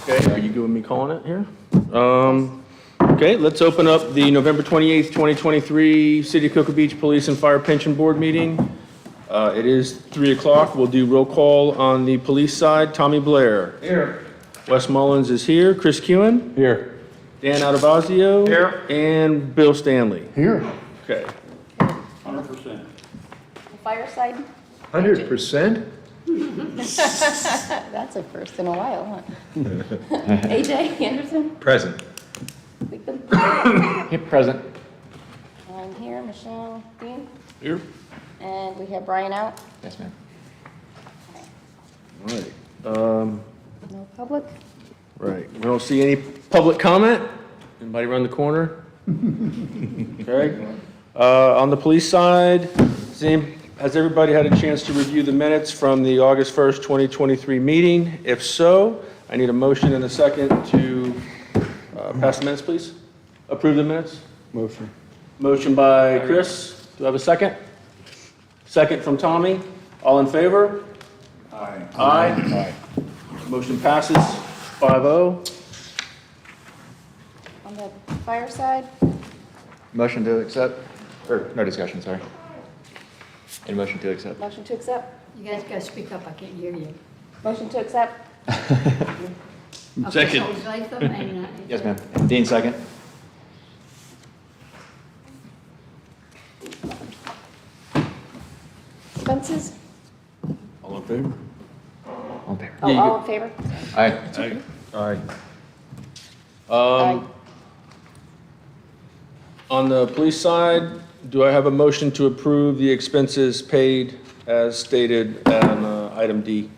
Okay, are you good with me calling it here? Okay, let's open up the November 28th, 2023 City of Cocoa Beach Police and Fire Pension Board meeting. It is 3 o'clock. We'll do roll call on the police side. Tommy Blair. Here. Wes Mullins is here. Chris Kewen. Here. Dan Adavazio. Here. And Bill Stanley. Here. Okay. 100%. The fireside? 100%? That's a first in a while, huh? AJ Anderson? Present. Weekman? Yep, present. I'm here, Michelle Dean, Here. and we have Brian out. Yes, ma'am. All right. No public? Right. We don't see any public comment. Anybody around the corner? Okay. On the police side, has everybody had a chance to review the minutes from the August 1st, 2023 meeting? If so, I need a motion and a second to pass the minutes, please. Approve the minutes? Motion. Motion by Chris. Do I have a second? Second from Tommy. All in favor? Aye. Aye. Motion passes 5-0. On the fireside? Motion to accept, or no discussion, sorry. And motion to accept. Motion to accept? You guys gotta speak up, I can't hear you. Motion to accept? Okay, so Latham and, Yes, ma'am. Dean, second. Expenses? All in favor? On favor. Oh, Yeah, you all in favor? Aye. Aye. Aye. On the police side, do I have a motion to approve the expenses paid as stated on item D?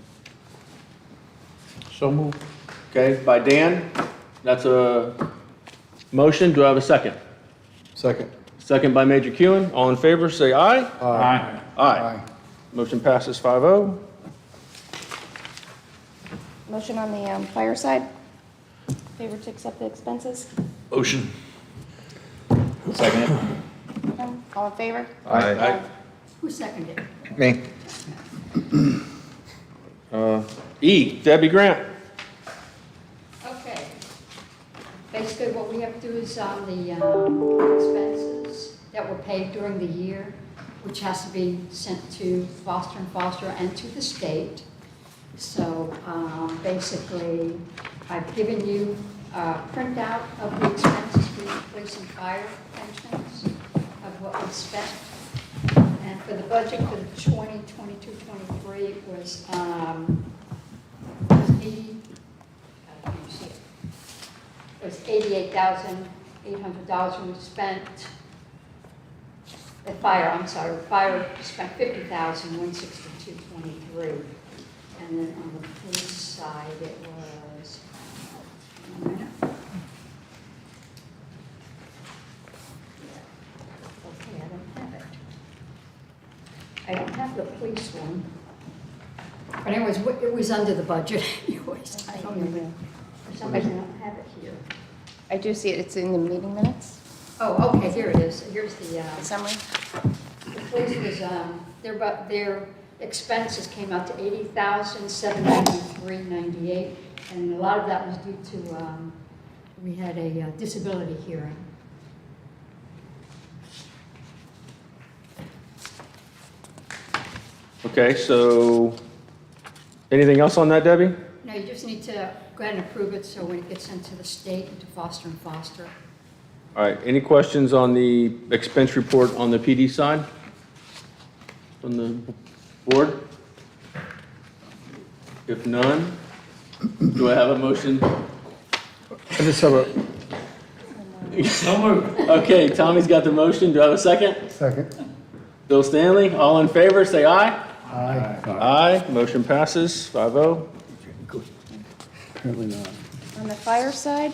So moved. Okay, by Dan. That's a motion. Do I have a second? Second. Second by Major Kewen. All in favor, say aye. Aye. Aye. Motion passes 5-0. Motion on the fireside? Favor to accept the expenses? Motion. Second it. All in favor? Aye. who seconded? Me. E, Debbie Grant. Okay. Basically, what we have to do is on the expenses that were paid during the year, which has to be sent to Foster and Foster and to the state. So basically, I've given you a printout of the expenses for the police and fire pensions of what we spent. And for the budget for the 2022-23, it was 80, let me see it. It was $88,800 we spent. The fire spent $50,162.23. And then on the police side, it was, okay, I don't have it. I don't have the police one. But anyways, it was under the budget anyways. I don't know. For some reason, I don't have it here. I do see it. It's in the meeting minutes, Oh, okay, here it is. Here's the, the summary. the police was, their expenses came out to $80,793.98, and a lot of that was due to, we had a disability hearing. Okay, so anything else on that, Debbie? No, you just need to go ahead and approve it, so when it gets sent to the state and to Foster and Foster. All right, any questions on the expense report on the PD side? From the board? If none, do I have a motion? I just have a Okay, Tommy's got the motion. Do I have a second? second. Bill Stanley, all in favor, say aye. Aye. Aye, motion passes 5-0. Apparently not. On the fire side,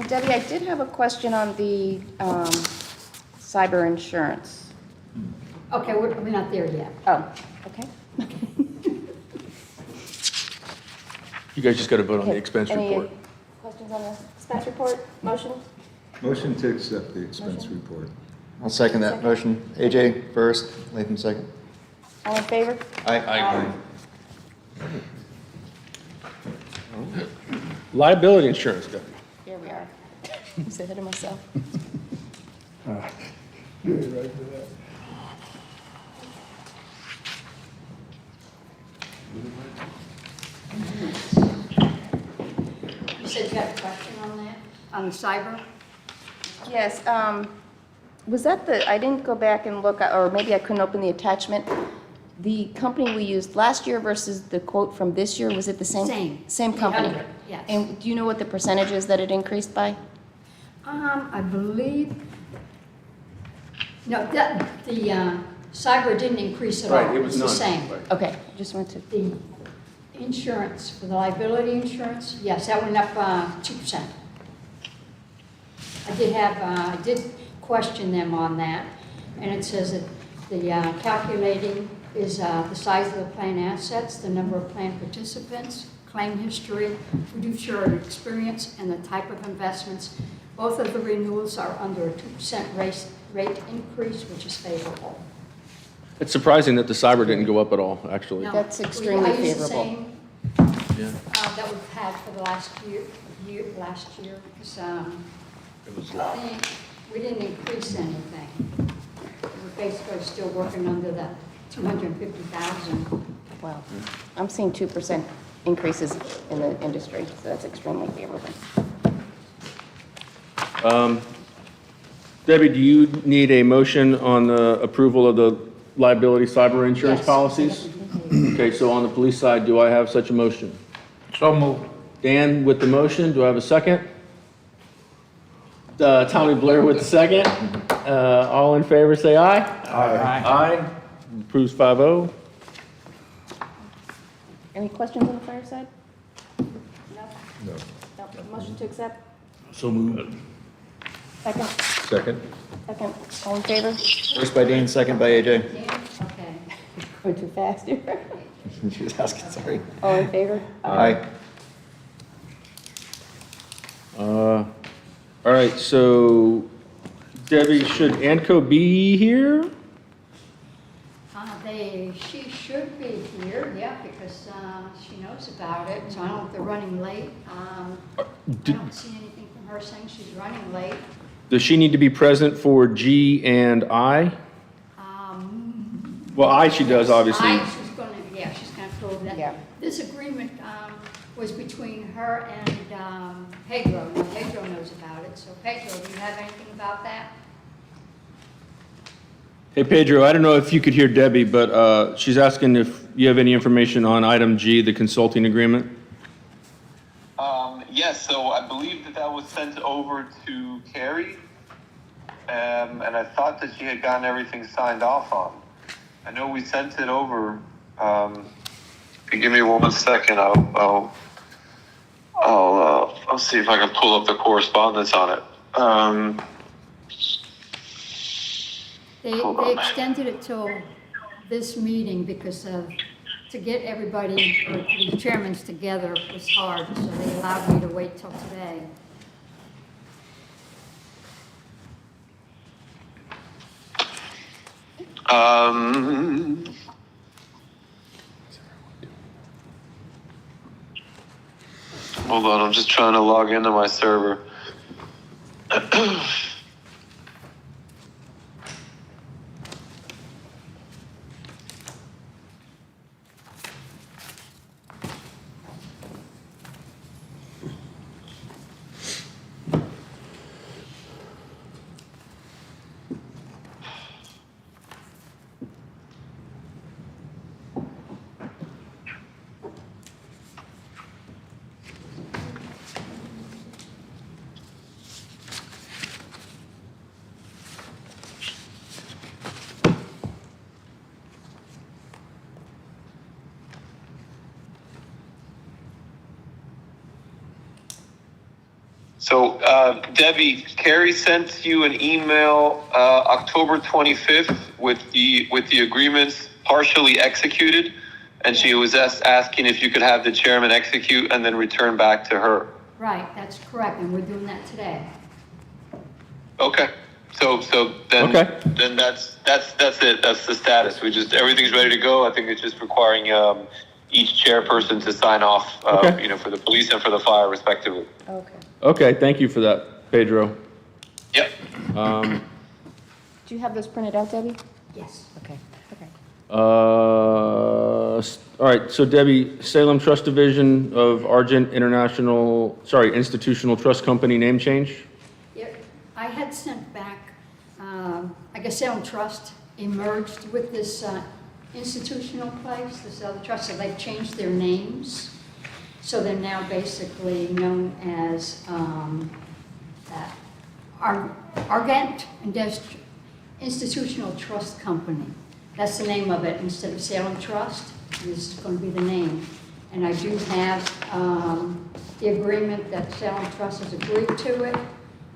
Debbie, I did have a question on the cyber insurance. Okay, we're not there yet. Oh, okay. You guys just got to vote on the Okay, expense any report. questions on the expense report? Motion? Motion to accept the expense report. I'll second that motion. AJ first, Latham second. All in favor? Aye. Liability insurance, Debbie. Here we are. I was ahead of myself. You said you had a question on that, on the cyber? Yes, was that I didn't go back and look, or maybe I couldn't open the attachment. The company we used last year versus the quote from this year, was it the same? Same. Same company? 300, yes. And do you know what the percentage is that it increased by? I believe, no, the cyber didn't increase at all. Right, it was It's the none. same. Right. Okay, just wanted to, The insurance, for the liability insurance, yes, that went up 2%. I did question them on that, and it says that the calculating is the size of the plan assets, the number of plan participants, claim history, fiduciary experience, and the type of investments. Both of the renewals are under a 2% rate increase, which is favorable. It's surprising that the cyber didn't go up at all, actually. No, That's extremely I used the favorable. same Yeah. that we've had for the last year, because It was low. we didn't increase anything. We're basically still working under the 250,000. wow. I'm seeing 2% increases in the industry, so that's extremely favorable. Debbie, do you need a motion on the approval of the liability cyber insurance Yes. policies? Okay, so on the police side, do I have such a motion? So moved. Dan with the motion, do I have a second? Tommy Blair with the second. All in favor, say aye. Aye. Aye. Approves 5-0. Any questions on the fire side? No? No. No. Motion to accept? So moved. Second? Second? Second. All in favor? First by Dean, second by AJ. Okay. Going too fast here. She was asking, sorry. All in favor? Aye. All right, so Debbie, should Anco be here? She should be here, yeah, because she knows about it, so I don't know if they're running late. I don't see anything from her saying she's running late. Does she need to be present for G and I? Well, I she does, obviously. She's gonna prove that. Yeah. This agreement was between her and Pedro. Now, Pedro knows about it, so Pedro, do you have anything about that? Hey, Pedro, I don't know if you could hear Debbie, but she's asking if you have any information on item G, the consulting agreement? Yes, so I believe that was sent over to Carrie, and I thought that she had gotten everything signed off on. I know we sent it over. If you give me 1 second, I'll see if I can pull up the correspondence on it. They extended it till this meeting because to get everybody, or the chairmans together was hard, so they allowed me to wait till today. Hold on, I'm just trying to log into my server. So, Debbie, Carrie sent you an email October 25th with the agreements partially executed, and she was asking if you could have the chairman execute and then return back to her. Right, that's correct, and we're doing that today. Okay. So then Okay. then that's it. That's the status. Everything's ready to go. I think it's just requiring each chairperson to sign off, Okay. you know, for the police and for the fire respectively. Okay. Okay, thank you for that, Pedro. Yep. Do you have those printed out, Debbie? Yes. Okay, okay. All right, so Debbie, Salem Trust Division of Argent Institutional Trust Company name change? Yep. I had sent back, I guess Salem Trust emerged with this institutional place, this other trust, so they've changed their names. So they're now basically known as Argent Institutional Trust Company. That's the name of it, instead of Salem Trust, this is going to be the name. And I do have the agreement that Salem Trust has agreed to it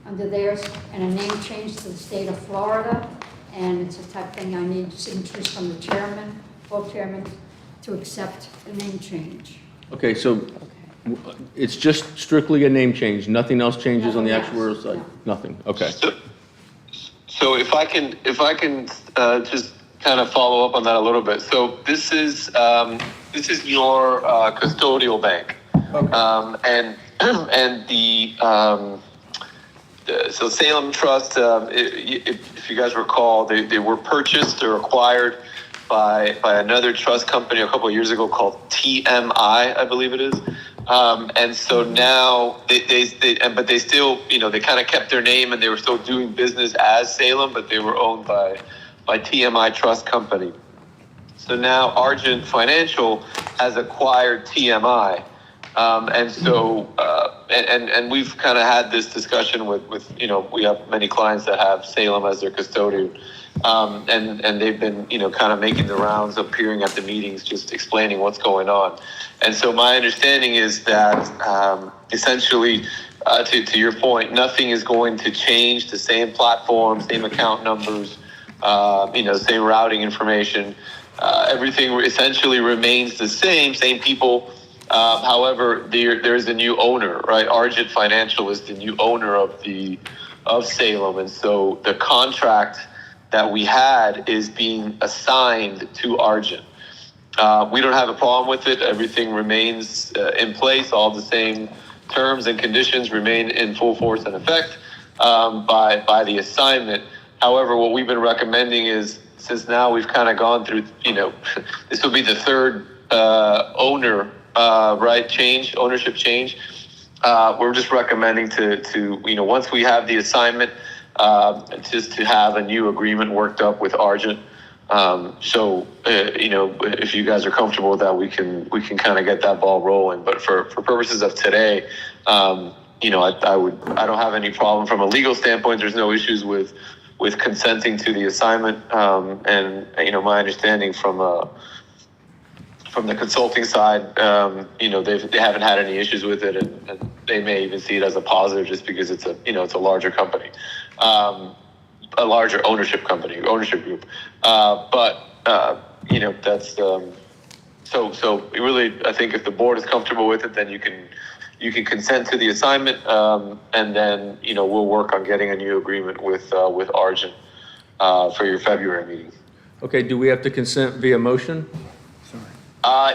under theirs, and a name change to the state of Florida. And it's a type thing I need signatures from the chairman, both chairmen, to accept the name change. Okay, so it's just strictly a name change, nothing else changes on the Nothing actual else, site? no. Nothing, okay. So if I can just kind of follow up on that a little bit. So this is your custodial bank, so Salem Trust, if you guys recall, they were purchased or acquired by another trust company a couple of years ago called TMI, I believe it is. And so now but they still, you know, they kind of kept their name and they were still doing business as Salem, but they were owned by TMI Trust Company. So now Argent Financial has acquired TMI. And so, and we've kind of had this discussion with, you know, we have many clients that have Salem as their custodian. And they've been, you know, kind of making the rounds, appearing at the meetings, just explaining what's going on. And so my understanding is that essentially, to your point, nothing is going to change. The same platform, same account numbers, you know, same routing information. Everything essentially remains the same people. However, there is a new owner, right? Argent Financial is the new owner of Salem, and so the contract that we had is being assigned to Argent. We don't have a problem with it. Everything remains in place. All the same terms and conditions remain in full force and effect by the assignment. However, what we've been recommending is, since now we've kind of gone through, you know, this will be the third owner, right, ownership change. We're just recommending to you know, once we have the assignment, just to have a new agreement worked up with Argent. So you know, if you guys are comfortable with that, we can kind of get that ball rolling. But for purposes of today, you know, I don't have any problem from a legal standpoint. There's no issues with consenting to the assignment. And you know, my understanding from the consulting side, you know, they haven't had any issues with it, and they may even see it as a positive just because it's a larger company, a larger ownership group. But you know, that's so really, I think if the board is comfortable with it, then you can consent to the assignment, and then, you know, we'll work on getting a new agreement with Argent for your February meeting. Okay, do we have to consent via motion?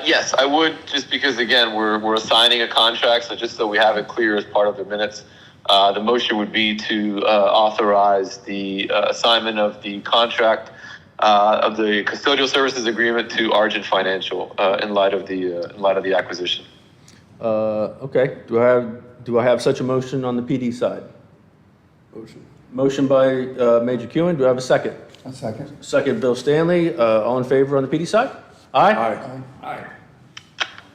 Yes, I would, just because, again, we're assigning a contract, so just so we have it clear as part of the minutes, the motion would be to authorize the assignment of the contract of the custodial services agreement to Argent Financial in light of the acquisition. Okay, do I have such a motion on the PD side? Motion by Major Kewen, do I have a second? A second. Second, Bill Stanley, all in favor on the PD side? Aye?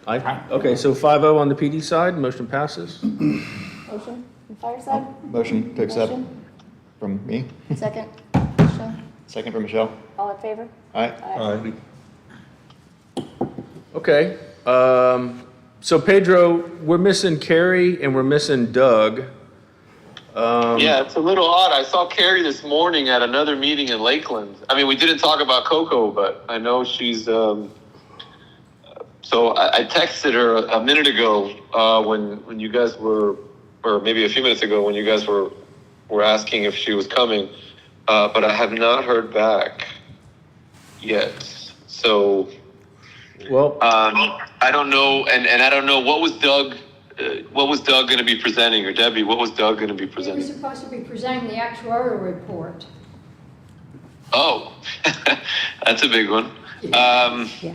Aye. Okay, so 5-0 on the PD side, motion passes. Motion from fire side? Motion to accept Motion. from me. Second? Michelle? Second from Michelle. All in favor? Aye. Okay, so Pedro, we're missing Carrie and we're missing Doug. Yeah, it's a little odd. I saw Carrie this morning at another meeting in Lakeland. I mean, we didn't talk about Coco, but I know she's. So I texted her a minute ago when you guys were, or maybe a few minutes ago when you guys were asking if she was coming, but I have not heard back yet. So Well, I don't know, and I don't know, what was Doug going to be presenting, or Debbie, what was Doug going to be He was presenting? supposed to be presenting the actuarial report. Oh, that's a big one. Yeah.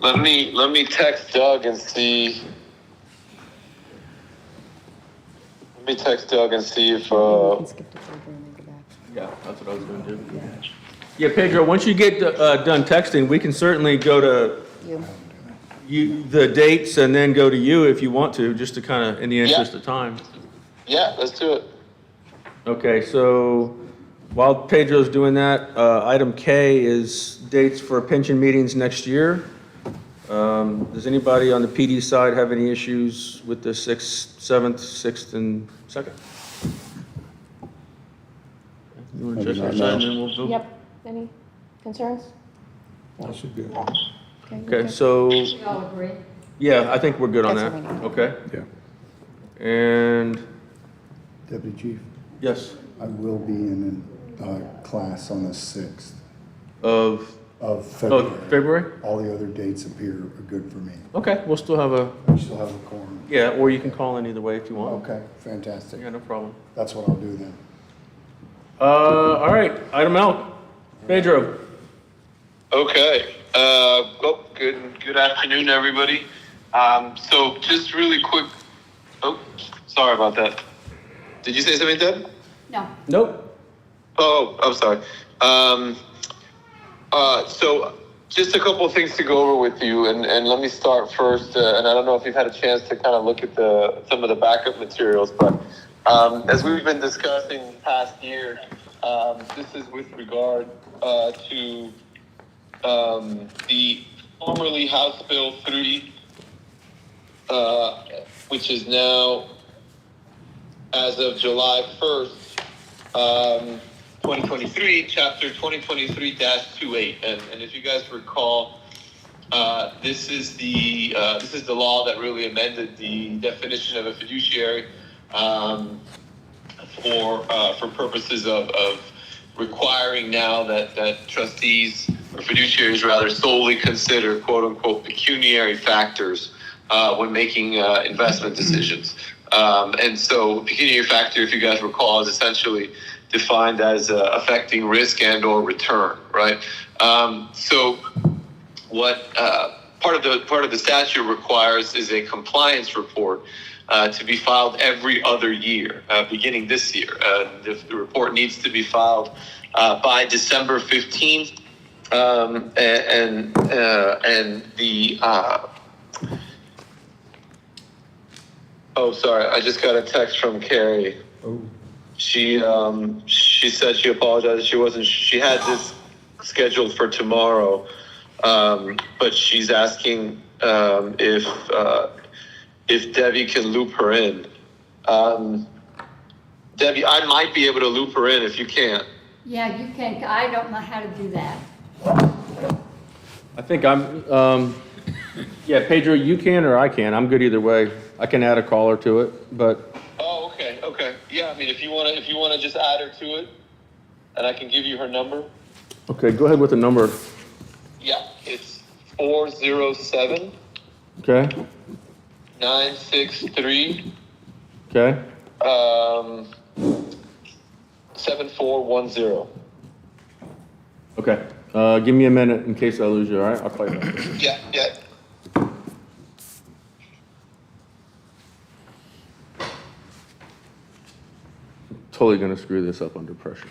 Let me text Doug and see. Let me text Doug and see if, You can skip to Pedro and then go back. yeah, that's what I was gonna do. Yeah, Pedro, once you get done texting, we can certainly go to the dates and then go to you if you want to, just to kind of, in the interest of time. yeah, let's do it. Okay, so while Pedro's doing that, item K is dates for pension meetings next year. Does anybody on the PD side have any issues with the 6th, 7th, 6th, and 2nd? You want to check your side and then we'll vote? Yep. Any concerns? That should be, Okay, so, We all agree. yeah, I think we're good on That's that. what we need. Okay, yeah. and, Deputy Chief, yes, I will be in a class on the 6th of of February. February? All the other dates appear good for me. Okay, we'll still have a, We still have a quorum. yeah, or you can call in either way if you want. Okay, fantastic. Yeah, no problem. That's what I'll do then. All right, item L, Pedro. Okay. Well, good afternoon, everybody. So just really quick. Oh, sorry about that. Did you say something, Deb? No, Nope. Oh, I'm sorry. So just a couple of things to go over with you, and let me start first. And I don't know if you've had a chance to kind of look at some of the backup materials, but as we've been discussing past year, this is with regard to the formerly House Bill 3, which is now, as of July 1st, 2023, Chapter 2023-28. And if you guys recall, this is the law that really amended the definition of a fiduciary for purposes of requiring now that trustees, or fiduciaries rather, solely consider quote unquote pecuniary factors when making investment decisions. And so pecuniary factor, if you guys recall, is essentially defined as affecting risk and or return, right? So what part of the statute requires is a compliance report to be filed every other year, beginning this year. The report needs to be filed by December 15th, and the oh, sorry, I just got a text from Carrie. Oh, She said she apologized. She had this scheduled for tomorrow, but she's asking if Debbie can loop her in. Debbie, I might be able to loop her in if you can't. yeah, you can, I don't know how to do that. I think yeah, Pedro, you can or I can. I'm good either way. I can add a caller to it, but Oh, okay. Yeah, I mean, if you wanna just add her to it, and I can give you her number. okay, go ahead with the number. Yeah, it's 407 Okay, 963 okay. 7410. Okay, give me a minute in case I lose you, all right? I'll call you back. Yeah. Totally gonna screw this up under pressure.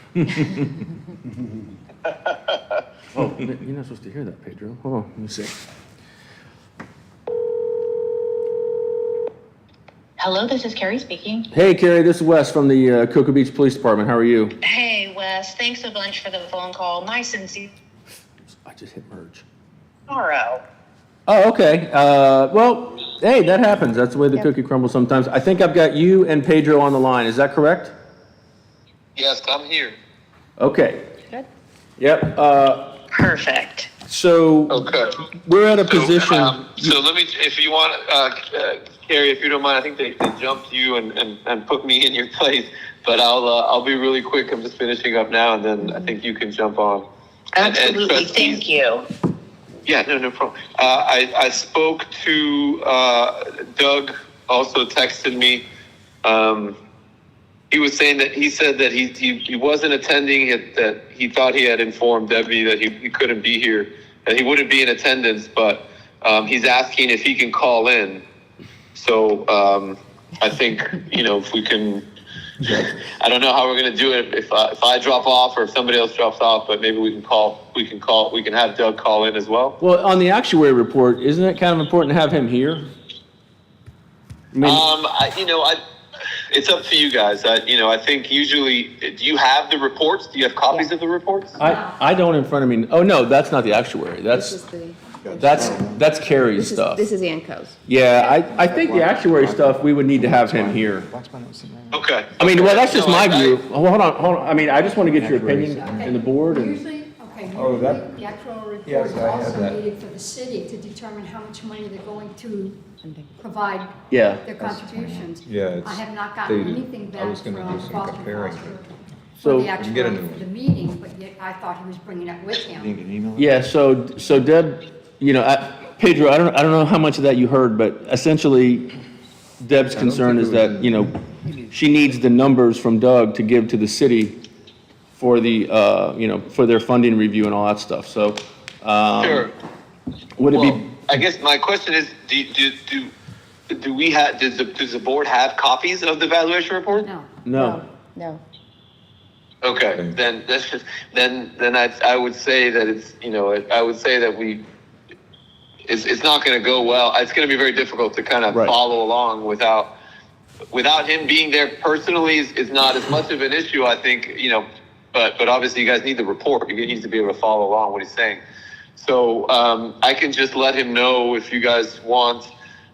Oh, you're not supposed to hear that, Pedro. Hold on, let me see. Hello, this is Carrie speaking. Hey, Carrie, this is Wes from the Cocoa Beach Police Department. How are you? Hey, Wes, thanks a bunch for the phone call. My sincere I just hit merge. sorrow. Oh, okay. Well, hey, that happens. That's the way the cookie crumbles sometimes. I think I've got you and Pedro on the line. Is that correct? Yes, I'm here. Okay. Good. Yep. Perfect. So Okay. we're at a position. So let me, if you want, Carrie, if you don't mind, I think they jumped you and put me in your place, but I'll be really quick. I'm just finishing up now, and then I think you can jump on. And Absolutely, trustees- thank you. Yeah, no problem. I spoke to Doug, also texted me. He was saying that he said that he wasn't attending, that he thought he had informed Debbie that he couldn't be here, that he wouldn't be in attendance, but he's asking if he can call in. So I think, if we can, I don't know how we're going to do it if I drop off or if somebody else drops off, but maybe we can have Doug call in as well. Well, on the actuary report, isn't it kind of important to have him here? I mean, It's up to you guys. I think usually, do you have the reports? Do you have copies of the reports? I don't in front of me. Oh, no, that's not the actuary. This That's is Carrie's stuff. This is Anco's. Yeah, I think the actuary stuff, we would need to have him here. Okay. I mean, well, that's just No, my I- view. Hold on. I mean, I just want to get your opinion and the board and, Usually, Oh, usually that- the actual report Yes, is I have also that. needed for the city to determine how much money they're going to provide yeah. their contributions. Yeah, it's I have not gotten dated. anything I back was gonna from do some Foster comparing. Foster So- for the can get a actuary new for one. the meeting, but yet I thought he was bringing it with You him. didn't get an email? Yeah, so Deb, Pedro, I don't know how much of that you heard, but essentially Deb's concern is that, she needs the numbers from Doug to give to the city for the, for their funding review and all that stuff, so. Sure. Would it Well, be, I guess my question is, do we have, does the board have copies of the valuation report? No. no. No. Okay, then that's just, then I would say that it's, I would say that it's not going to go well. It's going to be very difficult to kind of Right. follow along without him being there personally is not as much of an issue, I think, but obviously you guys need the report. You need to be able to follow along what he's saying. So I can just let him know if you guys want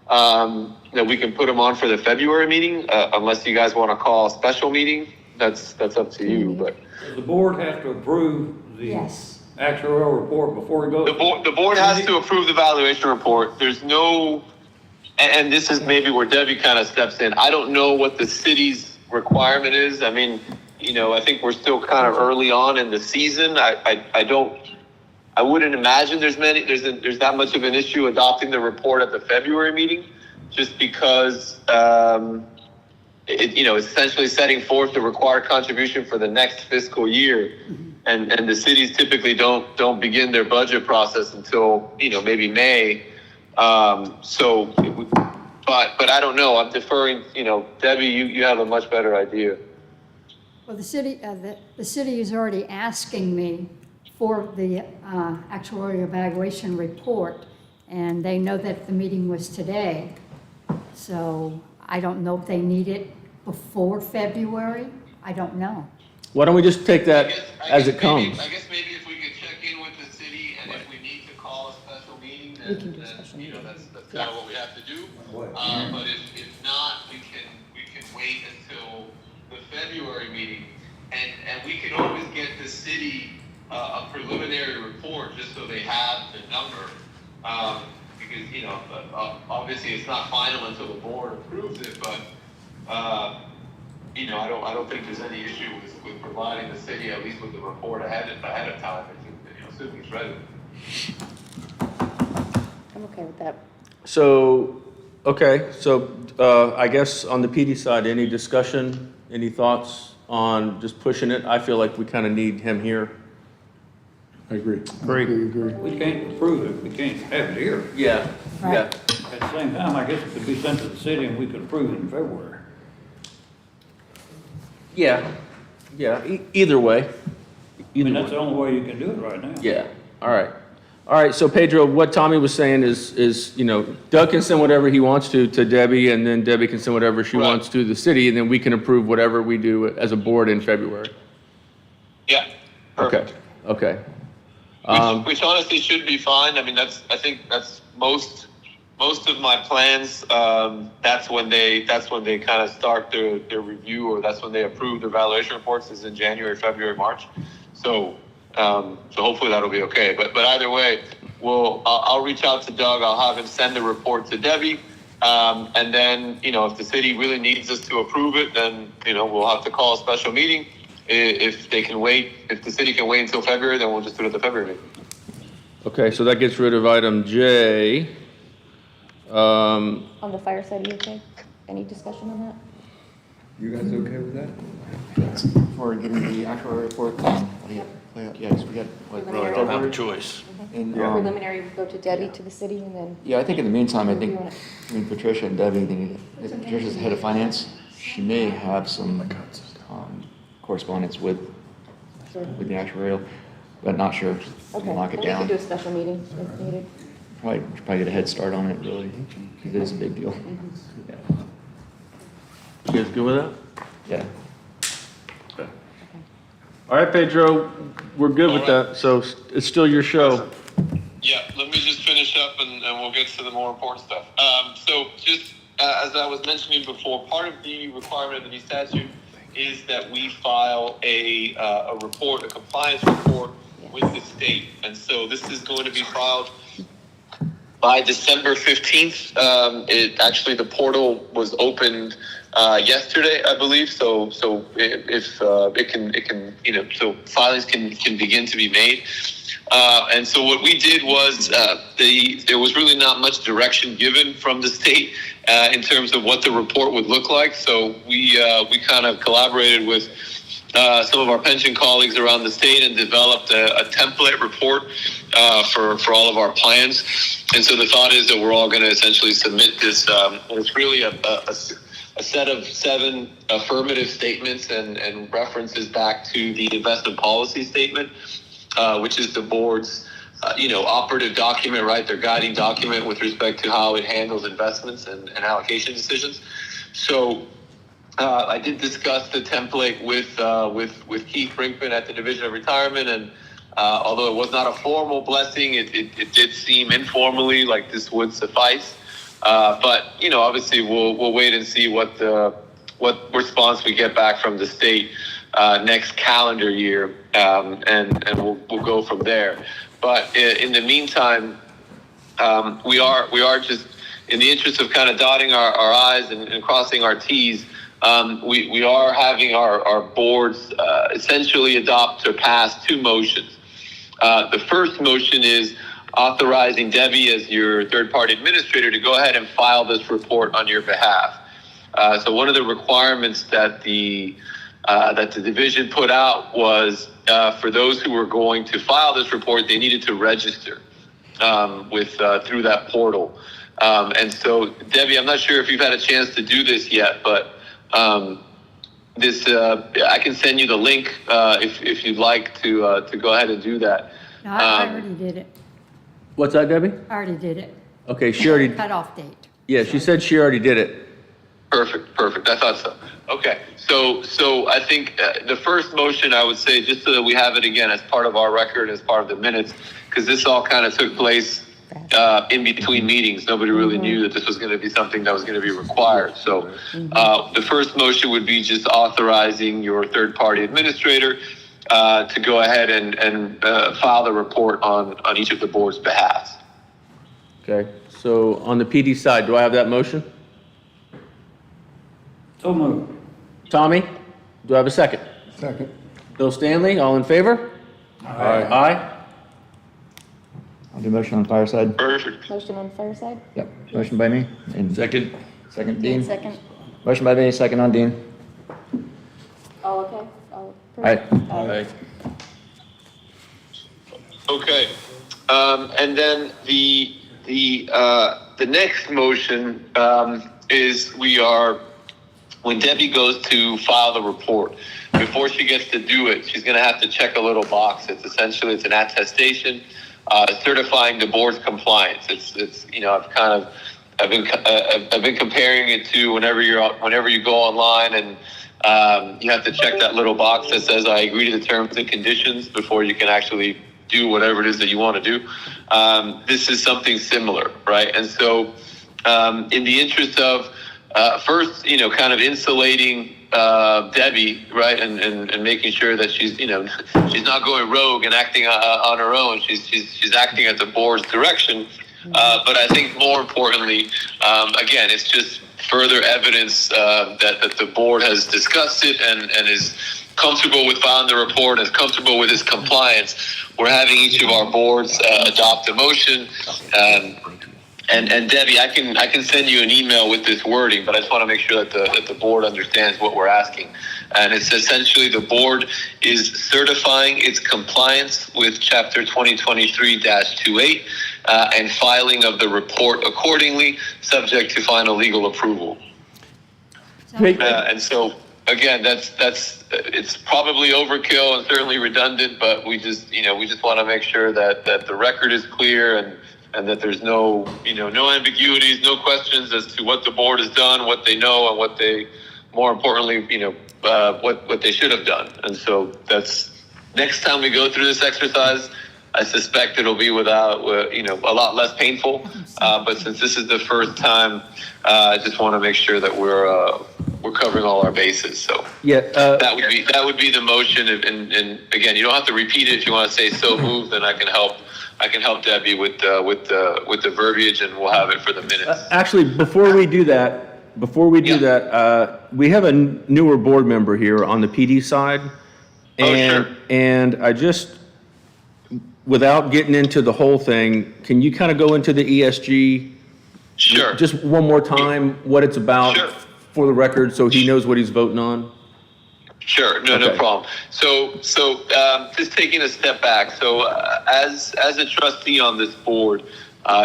that we can put him on for the February meeting, unless you guys want to call a special meeting. That's up to you, but. The board has to approve the Yes. actuarial report before it goes. The board has to approve the valuation report. There's no, and this is maybe where Debbie kind of steps in. I don't know what the city's requirement is. I mean, I think we're still kind of early on in the season. I wouldn't imagine there's that much of an issue adopting the report at the February meeting, just because, essentially setting forth the required contribution for the next fiscal year. And the cities typically don't begin their budget process until, maybe May. So, but I don't know. I'm deferring, Debbie, you have a much better idea. Well, the city is already asking me for the actuarial evaluation report, and they know that the meeting was today. So I don't know if they need it before February. I don't know. Why don't we just take that as it comes? I guess maybe if we could check in with the city, and if we need to call a special meeting, We can do a special meeting. that's kind of what we have to do. But if not, we can wait until the February meeting, and we can always get the city a preliminary report just so they have the number. Because obviously it's not final until the board approves it, but I don't think there's any issue with providing the city at least with the report ahead of time. Assuming it's ready. I'm okay with that. So, okay, so I guess on the PD side, any discussion, any thoughts on just pushing it? I feel like we kind of need him here. I agree. Great. I agree. We can't approve it, we can't have it here. Yeah, yeah. Right. At the same time, I guess it could be sent to the city and we could approve it in February. Yeah, either way. I Either mean, that's way. the only way you can do it right now. Yeah, all right. All right, so Pedro, what Tommy was saying is, Doug can send whatever he wants to Debbie, and then Debbie can send whatever she Right. wants to the city, and then we can approve whatever we do as a board in February. Yeah. Okay, Perfect. okay. Which honestly should be fine. I mean, I think that's most of my plans. That's when they kind of start their review, or that's when they approve their valuation reports, is in January, February, March. So hopefully that'll be okay. But either way, I'll reach out to Doug. I'll have him send the report to Debbie. And then, if the city really needs us to approve it, then, we'll have to call a special meeting. If the city can wait until February, then we'll just do it at the February meeting. Okay, so that gets rid of item J. On the fire side, are you okay? Any discussion on that? You guys okay with that? For getting the actual report, yes, we got, what, Really don't have a choice. and, Preliminary, go to Debbie, to the city, and then, yeah, I think in the meantime, I think, Patricia and Debbie, they need, Patricia's the head of finance, she may have some, correspondence with the actuarial, but not sure. okay. Lock it And we down. could do a special meeting if needed. Probably get a head start on it, really, because it is a big deal. Yeah. You guys good with that? Yeah. All right, Pedro, we're good with that, so it's still your show. Yeah, let me just finish up and we'll get to the more important stuff. So just as I was mentioning before, part of the requirement of the new statute is that we file a report, a compliance report with the state. And so this is going to be filed by December 15th. Actually, the portal was opened yesterday, I believe. So if it can, so filings can begin to be made. And so what we did was there was really not much direction given from the state in terms of what the report would look like. So we kind of collaborated with some of our pension colleagues around the state and developed a template report for all of our plans. And so the thought is that we're all going to essentially submit this. It's really a set of 7 affirmative statements and references back to the investment policy statement, which is the board's operative document, right? Their guiding document with respect to how it handles investments and allocation decisions. So I did discuss the template with Keith Brinkman at the Division of Retirement, and although it was not a formal blessing, it did seem informally like this would suffice. But obviously we'll wait and see what response we get back from the state next calendar year, and we'll go from there. But in the meantime, we are just in the interest of kind of dotting our I's and crossing our T's. We are having our boards essentially adopt or pass 2 motions. The first motion is authorizing Debbie as your third-party administrator to go ahead and file this report on your behalf. So one of the requirements that the division put out was for those who were going to file this report, they needed to register through that portal. And so, Debbie, I'm not sure if you've had a chance to do this yet, but I can send you the link if you'd like to go ahead and do that. No, I already did it. What's that, Debbie? I already did it. Okay, she already, Cutoff date. yeah, she said she already did it. Perfect. I thought so. Okay. So I think the first motion, I would say, just so that we have it again as part of our record, as part of the minutes, because this all kind of took place in between meetings. Nobody really knew that this was going to be something that was going to be required. So the first motion would be just authorizing your third-party administrator to go ahead and file the report on each of the board's behalf. Okay, so on the PD side, do I have that motion? So moved. Tommy, do I have a second? Second. Bill Stanley, all in favor? Aye. I'll do motion on fireside. Perfect. Motion on the fire side? Yep, motion by me. And Second. second, Dean, Dean. second. Motion by me, second on Dean. All okay? All Aye. approved? Aye. Okay. And then the next motion is when Debbie goes to file the report, before she gets to do it, she's going to have to check a little box. It's an attestation certifying the board's compliance. I've been comparing it to whenever you go online and you have to check that little box that says I agree to the terms and conditions before you can actually do whatever it is that you want to do. This is something similar, right? And so in the interest of first, kind of insulating Debbie, right, and making sure that she's not going rogue and acting on her own. She's acting at the board's direction. But I think more importantly, again, it's just further evidence that the board has discussed it and is comfortable with filing the report, is comfortable with its compliance. we're having each of our boards adopt a motion. And Debbie, I can send you an email with this wording, but I just want to make sure that the board understands what we're asking. And it's essentially the board is certifying its compliance with Chapter 2023-28 and filing of the report accordingly, subject to final legal approval. Great. And so, again, that's it's probably overkill and certainly redundant, but we just want to make sure that the record is clear and that there's no ambiguities, no questions as to what the board has done, what they know, and what they, more importantly, what they should have done. And so that's, next time we go through this exercise, I suspect it'll be without, a lot less painful. But since this is the first time, I just want to make sure that we're covering all our bases. So Yeah. that would be the motion. And again, you don't have to repeat it. If you want to say so moved, then I can help Debbie with the verbiage, and we'll have it for the minutes. Actually, before we do that, we have a newer board member here on the PD side. Sure. And I just, without getting into the whole thing, can you kind of go into the ESG? Sure. Just one more time, what it's about Sure. for the record, so he knows what he's voting on? Sure, no Okay. problem. So just taking a step back. So as a trustee on this board,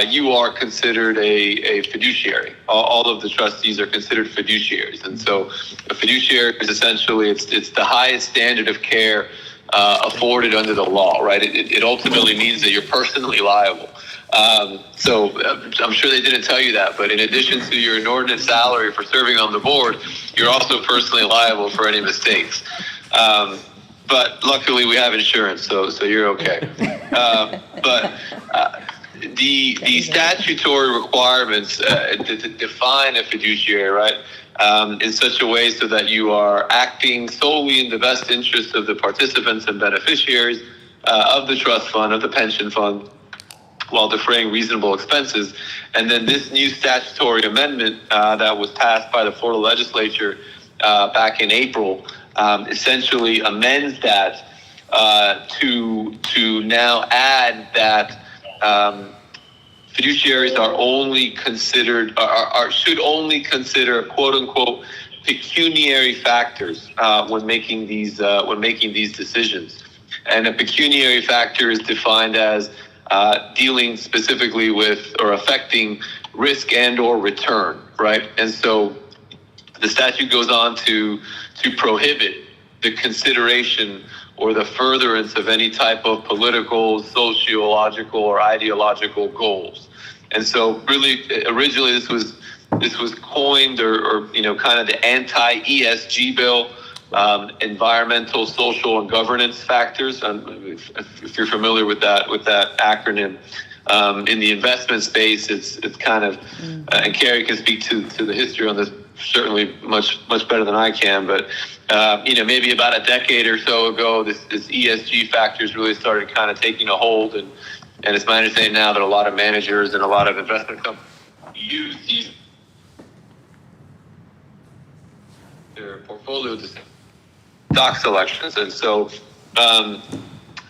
you are considered a fiduciary. All of the trustees are considered fiduciaries, and so a fiduciary is essentially it's the highest standard of care afforded under the law, right? It ultimately means that you're personally liable. So I'm sure they didn't tell you that, but in addition to your inordinate salary for serving on the board, you're also personally liable for any mistakes. But luckily we have insurance, so you're okay. But the statutory requirements to define a fiduciary, right, in such a way so that you are acting solely in the best interest of the participants and beneficiaries of the trust fund, of the pension fund, while defraying reasonable expenses. And then this new statutory amendment that was passed by the Florida legislature back in April essentially amends that to now add that fiduciaries are only considered, should only consider quote unquote pecuniary factors when making these decisions. And a pecuniary factor is defined as dealing specifically with or affecting risk and or return, right? And so the statute goes on to prohibit the consideration or the furtherance of any type of political, sociological, or ideological goals. And so really, originally this was coined or kind of the anti-ESG bill, environmental, social, and governance factors. If you're familiar with that acronym, in the investment space, it's kind of, and Carrie can speak to the history on this certainly much better than I can. But maybe about a decade or so ago, this ESG factors really started kind of taking a hold, and it's my understanding now that a lot of managers and a lot of investment companies use these their portfolio stock selections. And so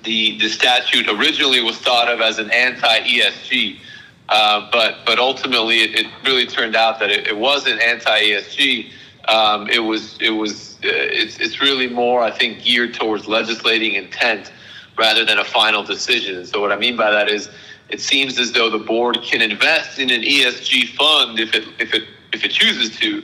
the statute originally was thought of as an anti-ESG, but ultimately it really turned out that it wasn't anti-ESG. It's really more, I think, geared towards legislating intent rather than a final decision. And so what I mean by that is it seems as though the board can invest in an ESG fund if it chooses to.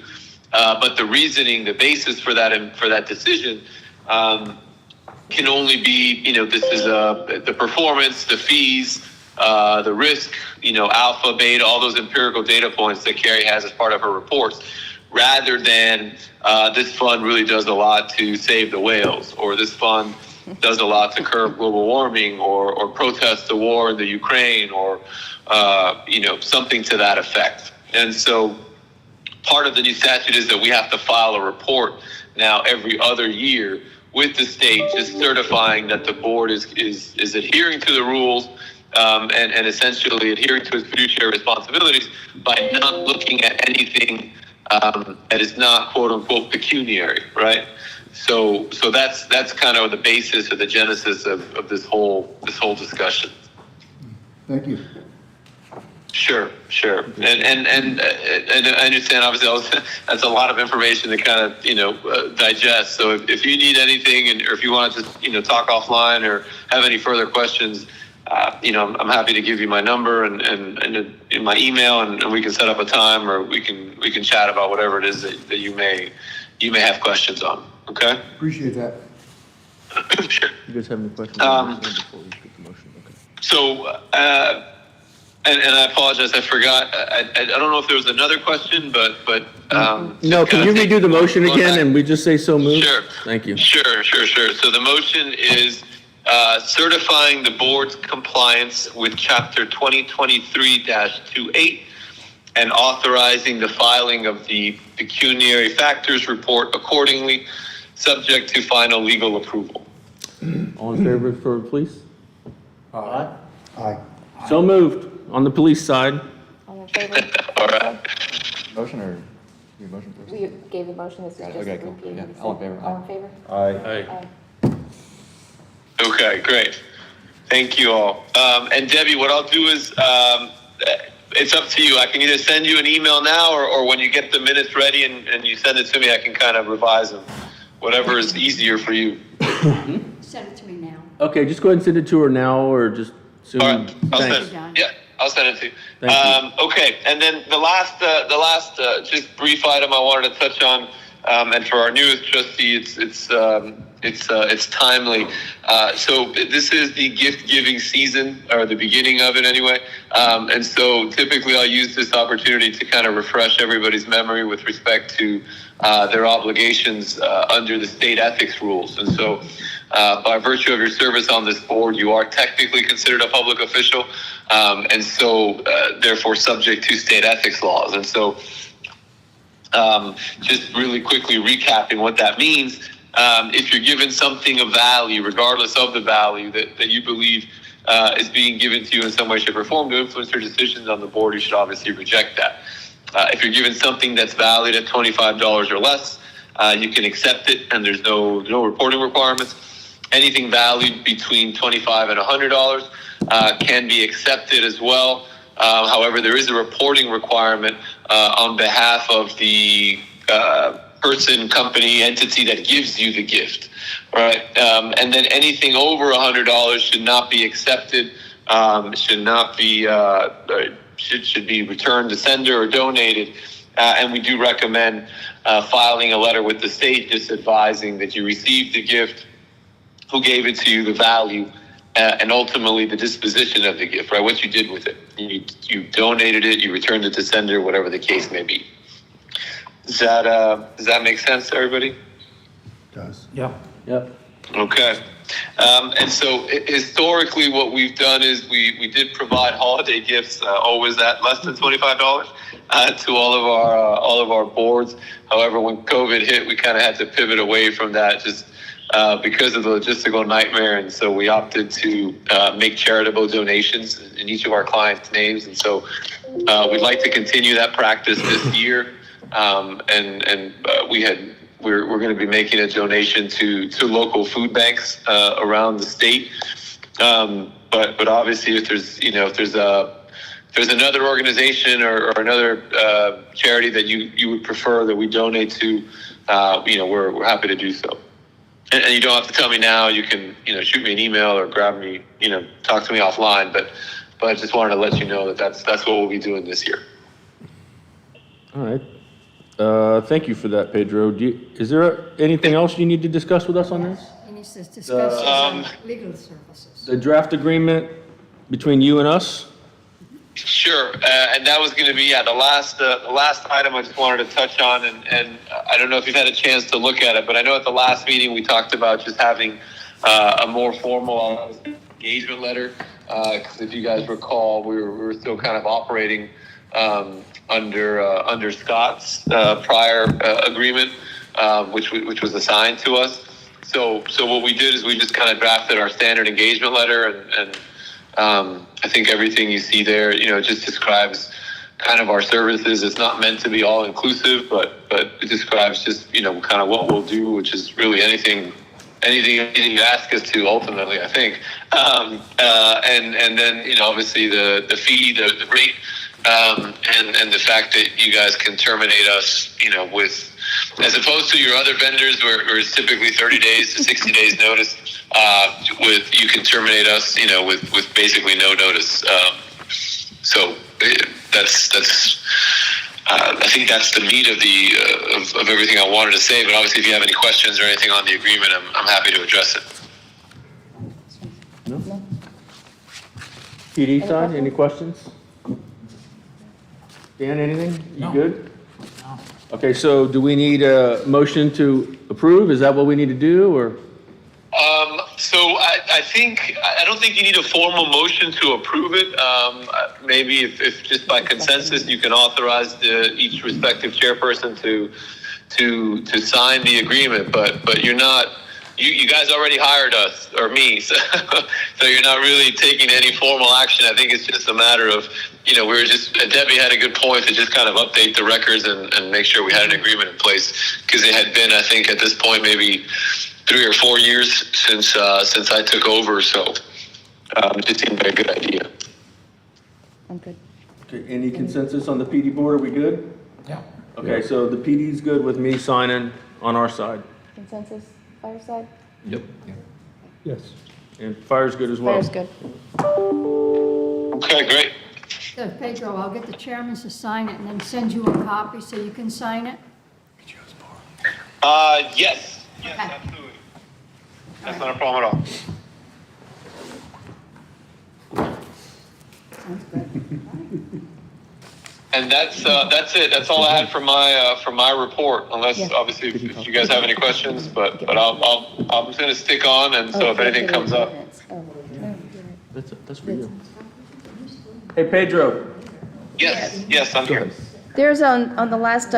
But the reasoning, the basis for that decision can only be, this is the performance, the fees, the risk, alpha, beta, all those empirical data points that Carrie has as part of her reports, rather than this fund really does a lot to save the whales, or this fund does a lot to curb global warming, or protest the war in the Ukraine, or something to that effect. And so part of the new statute is that we have to file a report now every other year with the state, just certifying that the board is adhering to the rules and essentially adhering to its fiduciary responsibilities by not looking at anything that is not quote unquote pecuniary, right? So that's kind of the basis or the genesis of this whole discussion. Thank you. Sure. And I understand, obviously, that's a lot of information to kind of, digest. So if you need anything or if you want to just, talk offline or have any further questions, I'm happy to give you my number and in my email and we can set up a time or we can chat about whatever it is that you may have questions on. Okay? Appreciate that. Sure. You guys have any questions? Before we get the motion? Okay. So, and I apologize, I forgot. I don't know if there was another question, but No, can you redo the motion again and we just say so moved? Sure. Thank you. Sure. So the motion is certifying the board's compliance with Chapter 2023-28 and authorizing the filing of the pecuniary factors report accordingly, subject to final legal approval. All in favor for police? Aye. So moved on the police side. All in favor? All right. Motion or your motion first? We gave the motion, this is just Okay, cool. repeating Yeah, what we all in said. favor, All aye. in favor? Aye. Okay, great. Thank you all. And Debbie, what I'll do is, it's up to you. I can either send you an email now or when you get the minutes ready and you send it to me, I can kind of revise them. Whatever is easier for you. Send it to me now. Okay, just go ahead and send it to her now or just soon. All right, I'll Thanks. send it. Yeah, I'll send it to you. Thank you. Okay, and then the last just brief item I wanted to touch on, and for our newest trustee, it's timely. So this is the gift giving season, or the beginning of it anyway. And so typically I'll use this opportunity to kind of refresh everybody's memory with respect to their obligations under the state ethics rules. And so by virtue of your service on this board, you are technically considered a public official, and so therefore subject to state ethics laws. And so just really quickly recapping what that means, if you're given something of value, regardless of the value that you believe is being given to you in some way, shape, or form to influence your decisions on the board, you should obviously reject that. If you're given something that's valued at $25 or less, you can accept it, and there's no reporting requirements. Anything valued between $25 and $100 can be accepted as well. However, there is a reporting requirement on behalf of the person, company, entity that gives you the gift, right? And then anything over $100 should not be accepted, should not be should be returned to sender or donated. And we do recommend filing a letter with the state just advising that you received the gift, who gave it to you, the value, and ultimately the disposition of the gift, right? What you did with it. You donated it, you returned it to sender, whatever the case may be. Does that make sense to everybody? Does. Yeah. Yep. Okay. And so historically what we've done is we did provide holiday gifts, always at less than $25 to all of our boards. However, when COVID hit, we kind of had to pivot away from that just because of the logistical nightmare. And so we opted to make charitable donations in each of our clients' names. And so we'd like to continue that practice this year. We're going to be making a donation to local food banks around the state. But obviously, if there's another organization or another charity that you would prefer that we donate to, we're happy to do so. And you don't have to tell me now. You can shoot me an email or grab me, talk to me offline. But I just wanted to let you know that's what we'll be doing this year. All right. Thank you for that, Pedro. Is there anything else you need to discuss with us on this? He needs to discuss legal services. The draft agreement between you and us? Sure, and that was going to be the last item I just wanted to touch on, and I don't know if you've had a chance to look at it, but I know at the last meeting we talked about just having a more formal engagement letter, because if you guys recall, we were still kind of operating under Scott's prior agreement, which was assigned to us. So what we did is we just kind of drafted our standard engagement letter, and I think everything you see there, just describes kind of our services. It's not meant to be all inclusive, but it describes just, kind of what we'll do, which is really anything you ask us to ultimately, I think. And then, obviously the fee, the rate, and the fact that you guys can terminate us, with, as opposed to your other vendors where it's typically 30 days to 60 days notice, you can terminate us, with basically no notice. So that's I think that's the meat of the of everything I wanted to say. But obviously, if you have any questions or anything on the agreement, I'm happy to address it. No? PD side, any questions? Dan, anything? You good? No. Okay, so do we need a motion to approve? Is that what we need to do, or? So I don't think you need a formal motion to approve it. Maybe if just by consensus you can authorize each respective chairperson to sign the agreement, but you're not. You guys already hired us or me, so you're not really taking any formal action. I think it's just a matter of Debbie had a good point to just kind of update the records and make sure we had an agreement in place, because it had been, I think, at this point maybe 3 or 4 years since I took over, so it just seemed like a good idea. I'm good. Okay, any consensus on the PD board? Are we good? Yeah. Okay, so the PD's good with me signing on our side, Consensus, fire side? Yep. yes, and fire's good as well. Fire's good. Okay, great. So Pedro, I'll get the chairman to sign it and then send you a copy so you can sign it. Yes, Okay. absolutely. That's not a problem at all. Sounds good. And that's it. That's all I had for my report. Unless Yeah. obviously if you guys have any questions, but I'm just gonna stick on, and so if anything comes up. That's for you. Hey, Pedro. Yes, I'm here. There's on the last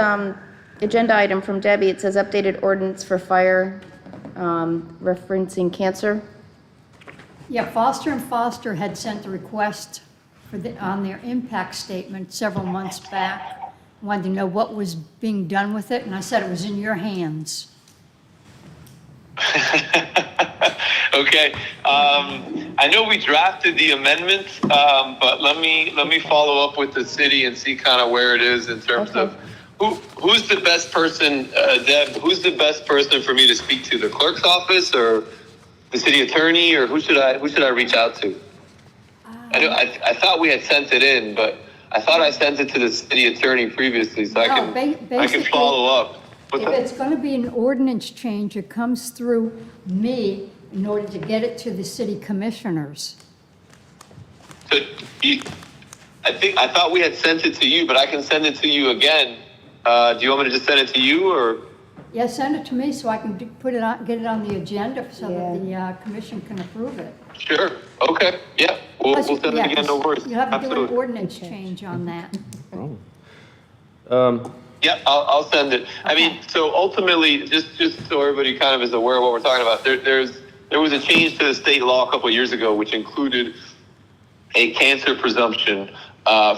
agenda item from Debbie, it says updated ordinance for fire, referencing cancer. Yeah, Foster and Foster had sent a request on their impact statement several months back. Wanted to know what was being done with it, and I said it was in your hands. Okay. I know we drafted the amendment, but let me follow up with the city and see kind of where it is in terms of who's the best person, Deb. Who's the best person for me to speak to? The clerk's office or the city attorney, or who should I reach out to? I thought we had sent it in, but I thought I sent it to the city attorney previously, so I can follow up. If it's going to be an ordinance change, it comes through me in order to get it to the city commissioners. So I thought we had sent it to you, but I can send it to you again. Do you want me to just send it to you, or? Yeah, send it to me so I can put it on, get it on the agenda so that the commission can approve it. Sure. Okay. Yeah. We'll send it again. No worries. You have to do an Absolutely. ordinance change on that. Yeah, I'll send it. I mean, so ultimately, just so everybody kind of is aware of what we're talking about, there was a change to the state law a couple of years ago, which included a cancer presumption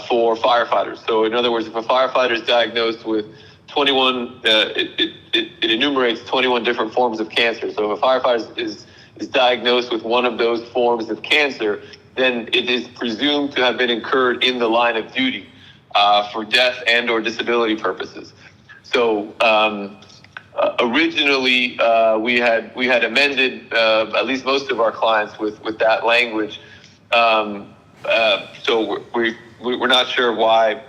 for firefighters. So in other words, if a firefighter is diagnosed with 21, it enumerates 21 different forms of cancer. So if a firefighter is diagnosed with one of those forms of cancer, then it is presumed to have been incurred in the line of duty for death and or disability purposes. So originally we had amended at least most of our clients with that language. So we're not sure why,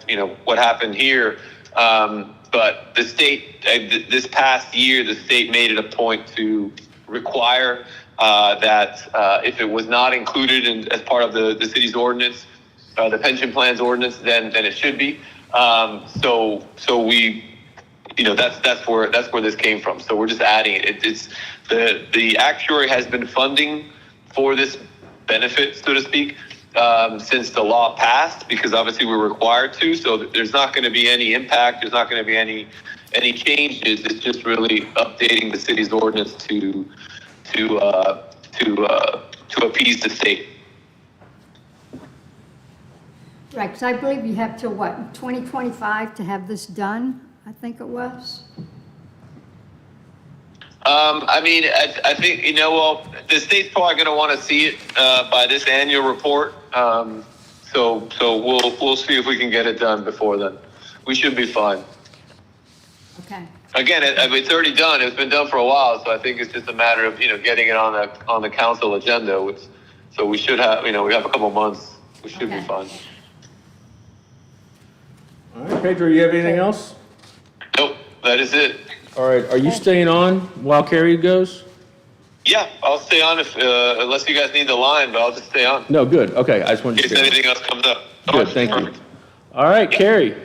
what happened here. But the state, this past year, the state made it a point to require that if it was not included as part of the city's ordinance, the pension plans ordinance, then it should be. So we, that's where this came from. So we're just adding it. It's the actuary has been funding for this benefit, so to speak, since the law passed, because obviously we're required to. So there's not going to be any impact. There's not going to be any changes. It's just really updating the city's ordinance to appease the state. Right, because I believe you have till what, 2025 to have this done, I think it was? I mean, I think, you know, well, the state's probably going to want to see it by this annual report. So we'll see if we can get it done before then. We should be fine. Okay. Again, it's already done. It's been done for a while, so I think it's just a matter of, you know, getting it on the council agenda. So we should have, you know, we have a couple months. We should be Okay. fine. All right, Pedro, you have anything else? Nope, that is it. All right, are you staying on while Carrie goes? Yeah, I'll stay on if unless you guys need the line, but I'll just stay on No, good. Okay, I just wanted in to case stay anything else comes up. Good, thank you. All right, Carrie.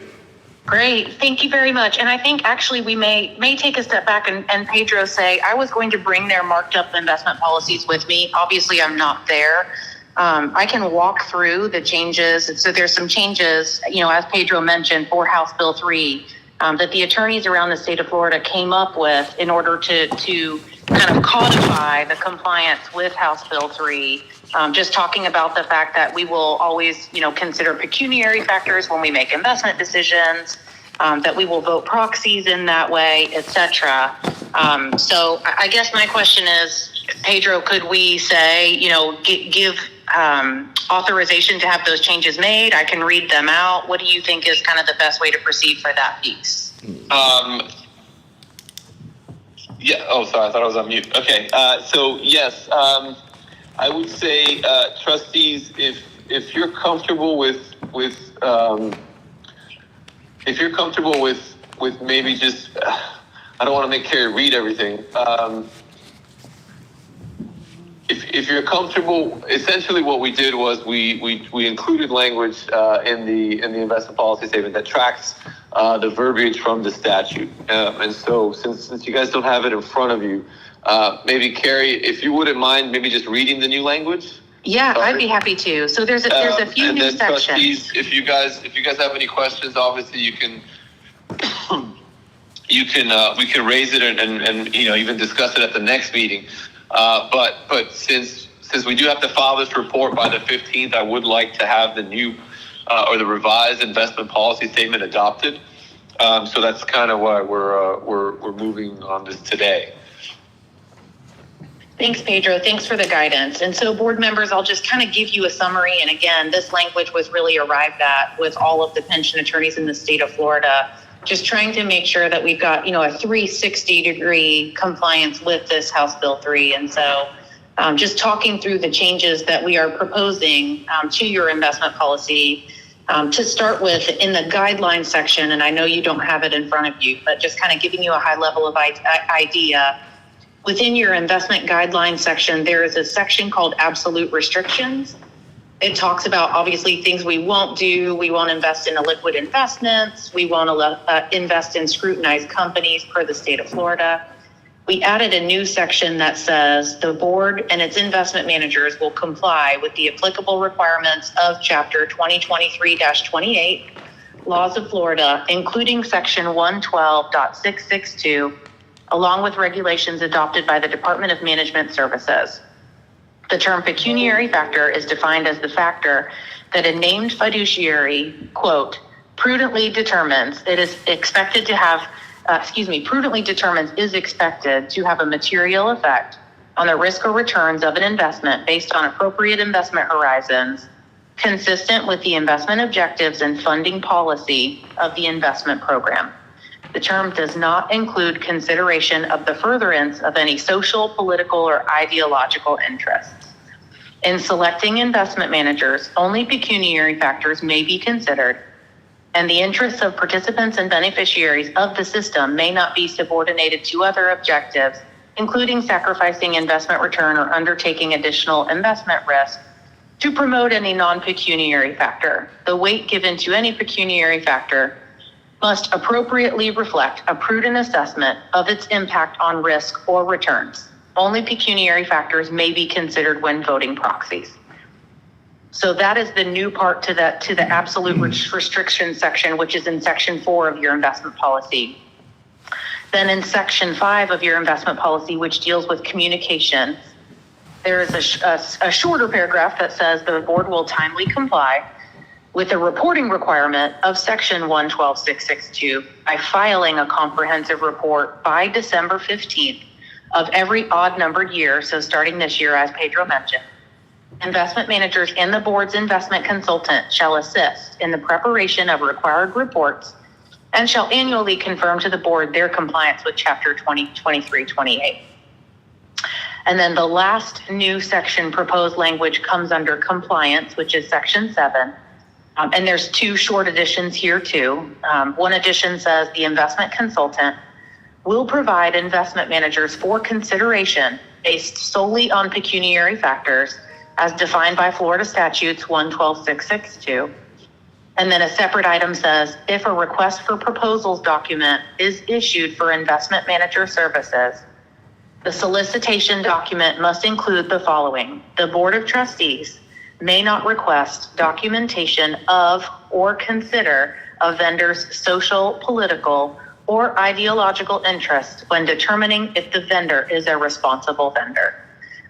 Great, thank you very much. And I think actually we may take a step back and Pedro say, I was going to bring their marked up investment policies with me. Obviously, I'm not there. I can walk through the changes. So there's some changes, you know, as Pedro mentioned, for House Bill 3, that the attorneys around the state of Florida came up with in order to kind of codify the compliance with House Bill 3. Just talking about the fact that we will always, you know, consider pecuniary factors when we make investment decisions, that we will vote proxies in that way, et cetera. So I guess my question is, Pedro, could we say, you know, give authorization to have those changes made? I can read them out. What do you think is kind of the best way to proceed for that piece? Yeah. Oh, sorry. I thought I was on mute. Okay. So yes, I would say, trustees, if you're comfortable with maybe just, I don't want to make Carrie read everything. If you're comfortable, essentially what we did was we included language in the investment policy statement that tracks the verbiage from the statute. And so since you guys don't have it in front of you, maybe Carrie, if you wouldn't mind, maybe just reading the new language. Yeah, I'd be happy to. So there's a few new sections. Trustees, if you guys have any questions, obviously you can we can raise it and you know, even discuss it at the next meeting. But since we do have to file this report by the 15th, I would like to have the new or the revised investment policy statement adopted. So that's kind of why we're moving on this today. Thanks, Pedro. Thanks for the guidance. And so board members, I'll just kind of give you a summary. And again, this language was really arrived at with all of the pension attorneys in the state of Florida, just trying to make sure that we've got, you know, a 360-degree compliance with this House Bill 3. And so just talking through the changes that we are proposing to your investment policy, to start with in the guidelines section, and I know you don't have it in front of you, but just kind of giving you a high level of idea. Within your investment guidelines section, there is a section called absolute restrictions. It talks about obviously things we won't do. We won't invest in illiquid investments. We won't invest in scrutinized companies per the state of Florida. We added a new section that says the board and its investment managers will comply with the applicable requirements of Chapter 2023-28 Laws of Florida, including Section 112.662, along with regulations adopted by the Department of Management Services. The term pecuniary factor is defined as the factor that a named fiduciary, quote, prudently determines is expected to have a material effect on the risk or returns of an investment based on appropriate investment horizons, consistent with the investment objectives and funding policy of the investment program. The term does not include consideration of the furtherance of any social, political, or ideological interests. In selecting investment managers, only pecuniary factors may be considered, and the interests of participants and beneficiaries of the system may not be subordinated to other objectives, including sacrificing investment return or undertaking additional investment risk to promote any non-pecuniary factor. The weight given to any pecuniary factor must appropriately reflect a prudent assessment of its impact on risk or returns. Only pecuniary factors may be considered when voting proxies. So that is the new part to the absolute restriction section, which is in Section 4 of your investment policy. Then in Section 5 of your investment policy, which deals with communication, there is a shorter paragraph that says the board will timely comply with a reporting requirement of section 112662 by filing a comprehensive report by December 15th of every odd numbered year, so starting this year, as Pedro mentioned. Investment managers and the board's investment consultant shall assist in the preparation of required reports and shall annually confirm to the board their compliance with Chapter 2023-28. And then the last new section proposed language comes under compliance, which is section 7. And there's 2 short additions here too. One addition says the investment consultant will provide investment managers for consideration based solely on pecuniary factors as defined by Florida statutes 112662. And then a separate item says, if a request for proposals document is issued for investment manager services, the solicitation document must include the following. The Board of Trustees may not request documentation of or consider a vendor's social, political, or ideological interests when determining if the vendor is a responsible vendor.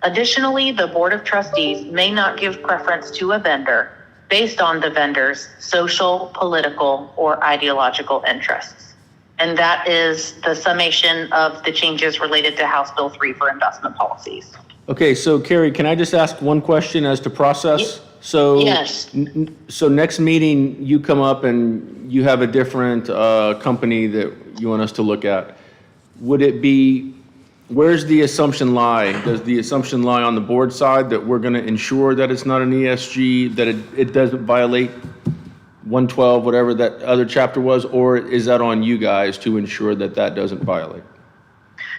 Additionally, the Board of Trustees may not give preference to a vendor based on the vendor's social, political, or ideological interests. And that is the summation of the changes related to House Bill 3 for investment policies. Okay, so Carrie, can I just ask one question as to process? So, Yes. So next meeting, you come up and you have a different company that you want us to look at. Would it be, where's the assumption lie? Does the assumption lie on the board side that we're going to ensure that it's not an ESG, that it doesn't violate 112, whatever that other chapter was, or is that on you guys to ensure that that doesn't violate?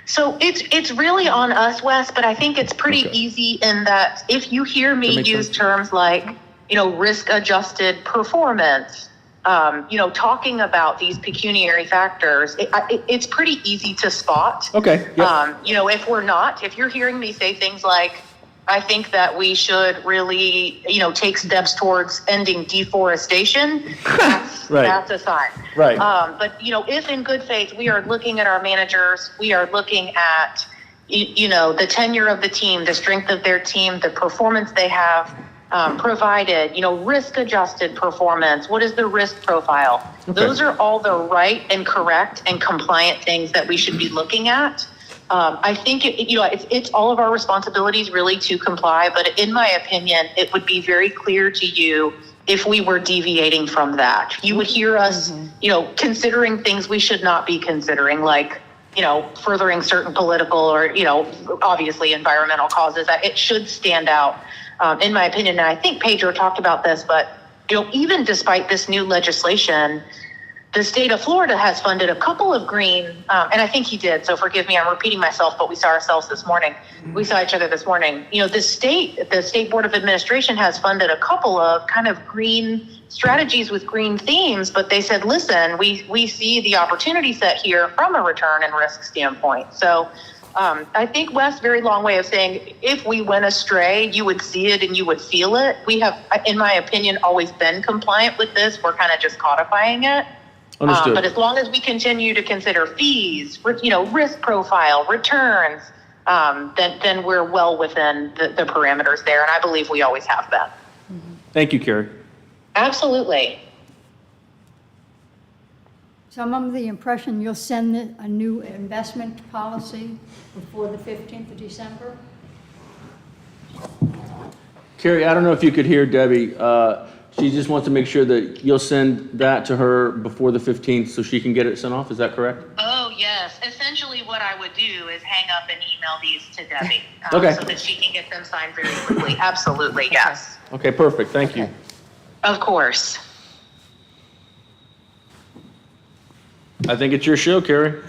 So it's really on us, Wes, but I think it's pretty Okay. easy in that if you hear me That makes use sense. terms like, risk-adjusted performance, talking about these pecuniary factors, it's pretty easy to spot. Okay, yep. If you're hearing me say things like, I think that we should really, take steps towards ending deforestation, Right. that's a sign. Right. But if in good faith, we are looking at our managers, we are looking at, the tenure of the team, the strength of their team, the performance they have provided, risk-adjusted performance, what is the risk profile? Okay. Those are all the right and correct and compliant things that we should be looking at. I think it's all of our responsibilities really to comply, but in my opinion, it would be very clear to you if we were deviating from that. You would hear us, considering things we should not be considering, like, furthering certain political or, obviously environmental causes. It should stand out, in my opinion. And I think Pedro talked about this, but, even despite this new legislation, the state of Florida has funded a couple of green, and I think he did, so forgive me, I'm repeating myself, but we saw ourselves this morning. We saw each other this morning. The State Board of Administration has funded a couple of kind of green strategies with green themes, but they said, listen, we see the opportunity set here from a return and risk standpoint. So I think, Wes, very long way of saying, if we went astray, you would see it and you would feel it. We have, in my opinion, always been compliant with this. We're kind of just codifying it. Understood. But as long as we continue to consider fees, risk profile, returns, then we're well within the parameters there. And I believe we always have been. Thank you, Carrie. Absolutely. So I'm under the impression you'll send a new investment policy before the 15th of December? Carrie, I don't know if you could hear Debbie. She just wants to make sure that you'll send that to her before the 15th so she can get it sent off. Is that correct? Oh, yes. Essentially what I would do is hang up and email these to Debbie. Okay. So that she can get them signed very quickly. Absolutely, yes. Okay, perfect. Thank you. Of course. I think it's your show, Carrie.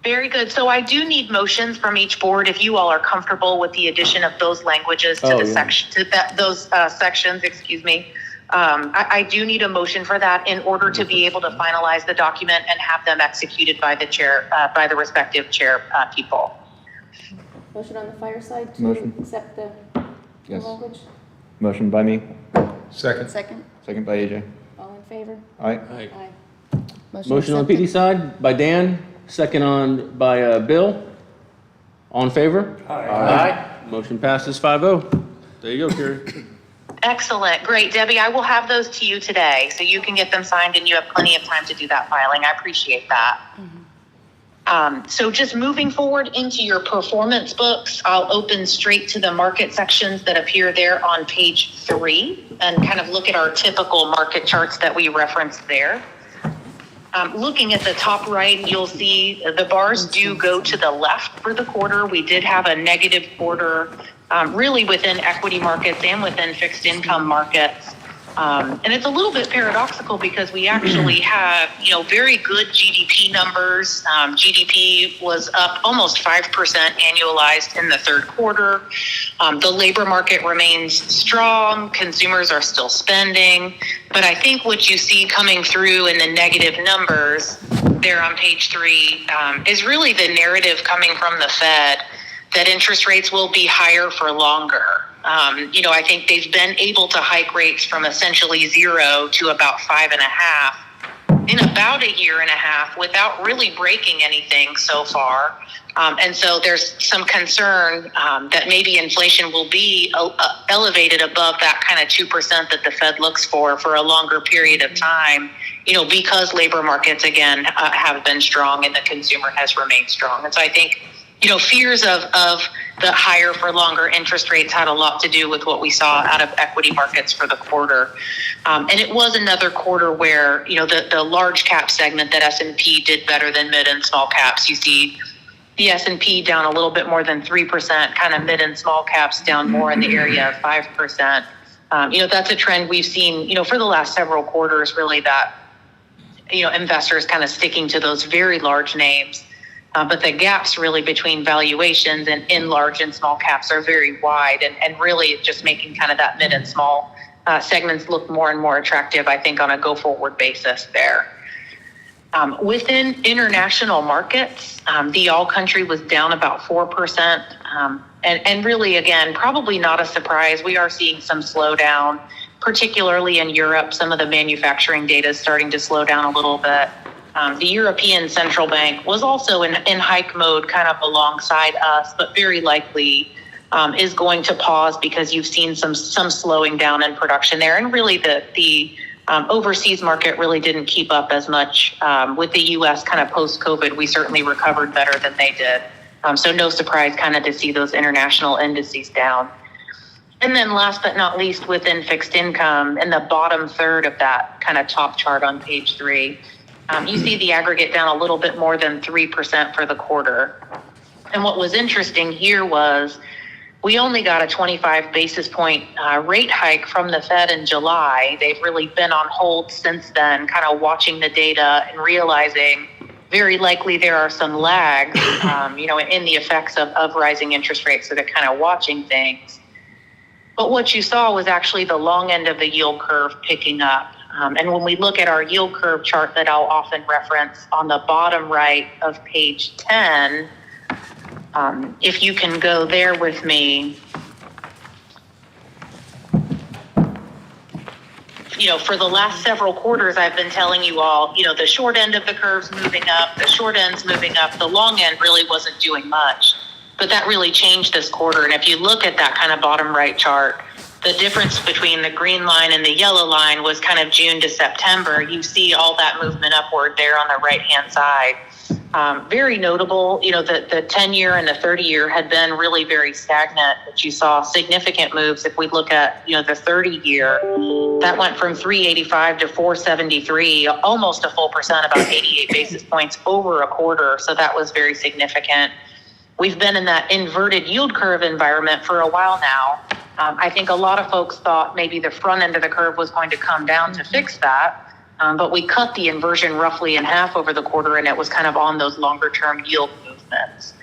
Very good. So I do need motions from each board if you all are comfortable with the addition of those languages to Oh, the yeah. section, those sections, excuse me. I do need a motion for that in order to be able to finalize the document and have them executed by the chair, by the respective chair people. Motion on the fireside Motion. accept the Yes. language? Motion by me, Second. Second, second by AJ. all in favor? All right. Aye. Motion on accepted. PD side by Dan, second on by Bill. All in favor? Aye. Motion passes 5-0. There you go, Carrie. Excellent. Great. Debbie, I will have those to you today so you can get them signed and you have plenty of time to do that filing. I appreciate that. So just moving forward into your performance books, I'll open straight to the market sections that appear there on page 3 and kind of look at our typical market charts that we referenced there. Looking at the top right, you'll see the bars do go to the left for the quarter. We did have a negative quarter, really within equity markets and within fixed income markets. And it's a little bit paradoxical because we actually have, very good GDP numbers. GDP was up almost 5% annualized in the third quarter. The labor market remains strong. Consumers are still spending. But I think what you see coming through in the negative numbers there on page 3 is really the narrative coming from the Fed that interest rates will be higher for longer. I think they've been able to hike rates from essentially 0 to about 5.5 in about a year and a half without really breaking anything so far. And so there's some concern that maybe inflation will be elevated above that kind of 2% that the Fed looks for a longer period of time, because labor markets, again, have been strong and the consumer has remained strong. And so I think, fears of the higher for longer interest rates had a lot to do with what we saw out of equity markets for the quarter. And it was another quarter where, the large cap segment that S&P did better than mid and small caps. You see the S&P down a little bit more than 3%, kind of mid and small caps down more in the area of 5%. That's a trend we've seen, for the last several quarters, really, that, investors kind of sticking to those very large names. But the gaps really between valuations and in large and small caps are very wide and really just making kind of that mid and small segments look more and more attractive, I think, on a go-forward basis there. Within international markets, the all country was down about 4%. And really, again, probably not a surprise. We are seeing some slowdown, particularly in Europe. Some of the manufacturing data is starting to slow down a little bit. The European Central Bank was also in hike mode kind of alongside us, but very likely is going to pause because you've seen some slowing down in production there. And really the overseas market really didn't keep up as much with the U.S. kind of post-COVID. We certainly recovered better than they did. So no surprise kind of to see those international indices down. And then last but not least, within fixed income, in the bottom third of that kind of top chart on page 3, you see the aggregate down a little bit more than 3% for the quarter. And what was interesting here was we only got a 25 basis point rate hike from the Fed in July. They've really been on hold since then, kind of watching the data and realizing very likely there are some lags, in the effects of rising interest rates. So they're kind of watching things. But what you saw was actually the long end of the yield curve picking up. And when we look at our yield curve chart that I'll often reference on the bottom right of page 10, if you can go there with me, for the last several quarters, I've been telling you all, the short end of the curve's moving up, the short end's moving up, the long end really wasn't doing much. But that really changed this quarter. And if you look at that kind of bottom right chart, the difference between the green line and the yellow line was kind of June to September. You see all that movement upward there on the right-hand side. Very notable, the 10-year and the 30-year had been really very stagnant, but you saw significant moves. If we look at, the 30-year, that went from 385 to 473, almost a full percent, about 88 basis points over a quarter. So that was very significant. We've been in that inverted yield curve environment for a while now. I think a lot of folks thought maybe the front end of the curve was going to come down to fix that, but we cut the inversion roughly in half over the quarter, and it was kind of on those longer term yield movements.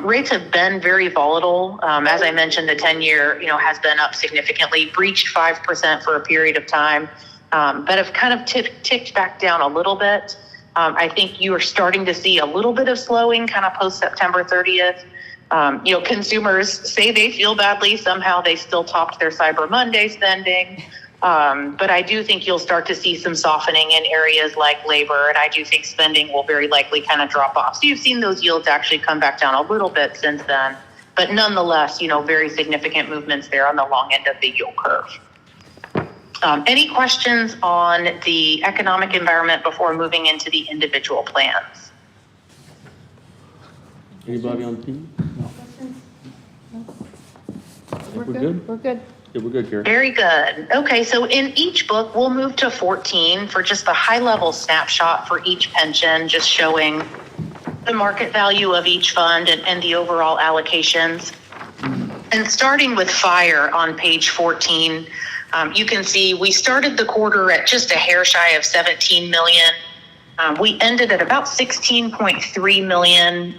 Rates have been very volatile. As I mentioned, the 10-year, has been up significantly, breached 5% for a period of time, but have kind of ticked back down a little bit. I think you are starting to see a little bit of slowing kind of post September 30th. Consumers say they feel badly. Somehow they still topped their Cyber Monday spending. But I do think you'll start to see some softening in areas like labor. And I do think spending will very likely kind of drop off. So you've seen those yields actually come back down a little bit since then. But nonetheless, very significant movements there on the long end of the yield curve. Any questions on the economic environment before moving into the individual plans? Anybody on P? We're We're good. good? We're good. Yeah, we're good, Carrie. Very good. Okay, so in each book, we'll move to 14 for just the high-level snapshot for each pension, just showing the market value of each fund and the overall allocations. And starting with fire on page 14, you can see we started the quarter at just a hair shy of 17 million. We ended at about 16.3 million,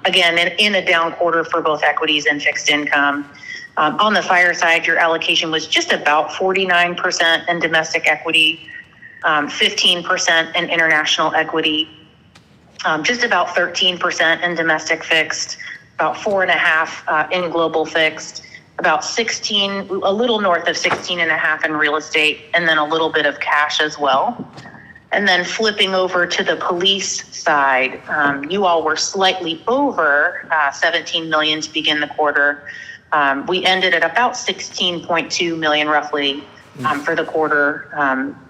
again, in a down quarter for both equities and fixed income. On the fire side, your allocation was just about 49% in domestic equity, 15% in international equity, just about 13% in domestic fixed, about 4.5% in global fixed, about 16, a little north of 16.5% in real estate, and then a little bit of cash as well. And then flipping over to the police side, you all were slightly over 17 million to begin the quarter. We ended at about 16.2 million roughly for the quarter,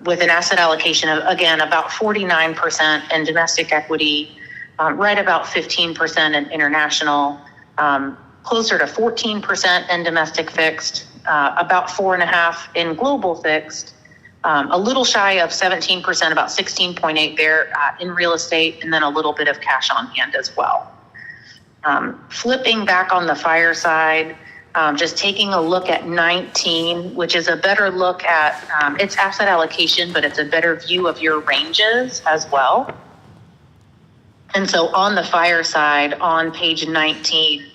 with an asset allocation of, again, about 49% in domestic equity, right about 15% in international, closer to 14% in domestic fixed, about 4.5% in global fixed, a little shy of 17%, about 16.8% there in real estate, and then a little bit of cash on hand as well. Flipping back on the fire side, just taking a look at 19, which is a better look at its asset allocation, but it's a better view of your ranges as well. And so on the fire side, on page 19,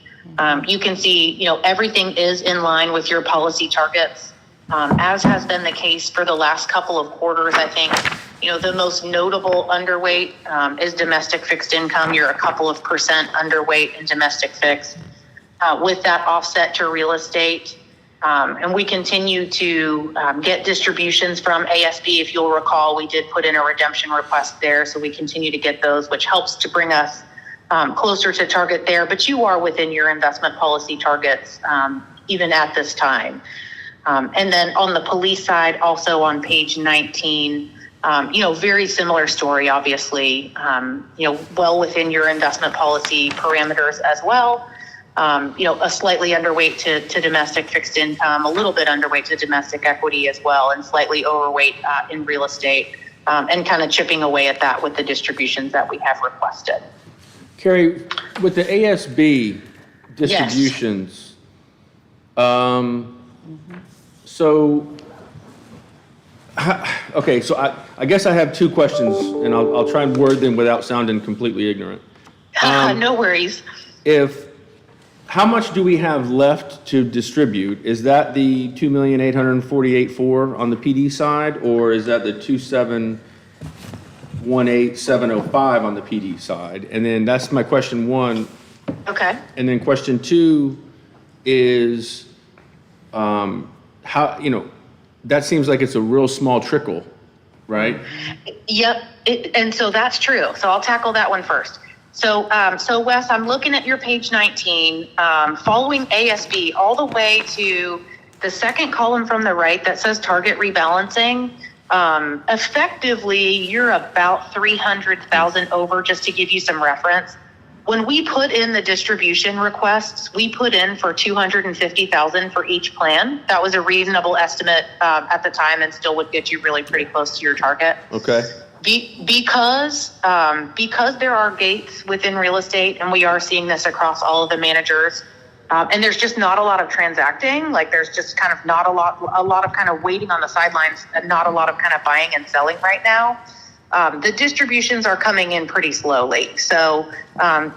you can see, everything is in line with your policy targets, as has been the case for the last couple of quarters. I think, the most notable underweight is domestic fixed income. You're a couple of percent underweight in domestic fixed, with that offset to real estate. And we continue to get distributions from ASB. If you'll recall, we did put in a redemption request there, so we continue to get those, which helps to bring us closer to target there. But you are within your investment policy targets, even at this time. And then on the police side, also on page 19, very similar story, obviously, well within your investment policy parameters as well. A slightly underweight to domestic fixed income, a little bit underweight to domestic equity as well, and slightly overweight in real estate, and kind of chipping away at that with the distributions that we have requested. Carrie, with the ASB distributions, so I guess I have two questions, and I'll try and word them without sounding completely ignorant. No worries. How much do we have left to distribute? Is that the 2,848,400 on the PD side, or is that the 2,718,705 on the PD side? And then that's my question one. Okay. And then question two is, how, that seems like it's a real small trickle, right? Yep, and so that's true. So I'll tackle that one first. So Wes, I'm looking at your page 19, following ASB all the way to the second column from the right that says target rebalancing. Effectively, you're about 300,000 over, just to give you some reference. When we put in the distribution requests, we put in for 250,000 for each plan. That was a reasonable estimate at the time, and still would get you really pretty close to your target. Okay. Because there are gates within real estate, and we are seeing this across all of the managers, and there's just not a lot of transacting. Like, there's just kind of not a lot of kind of waiting on the sidelines, and not a lot of kind of buying and selling right now. The distributions are coming in pretty slowly. So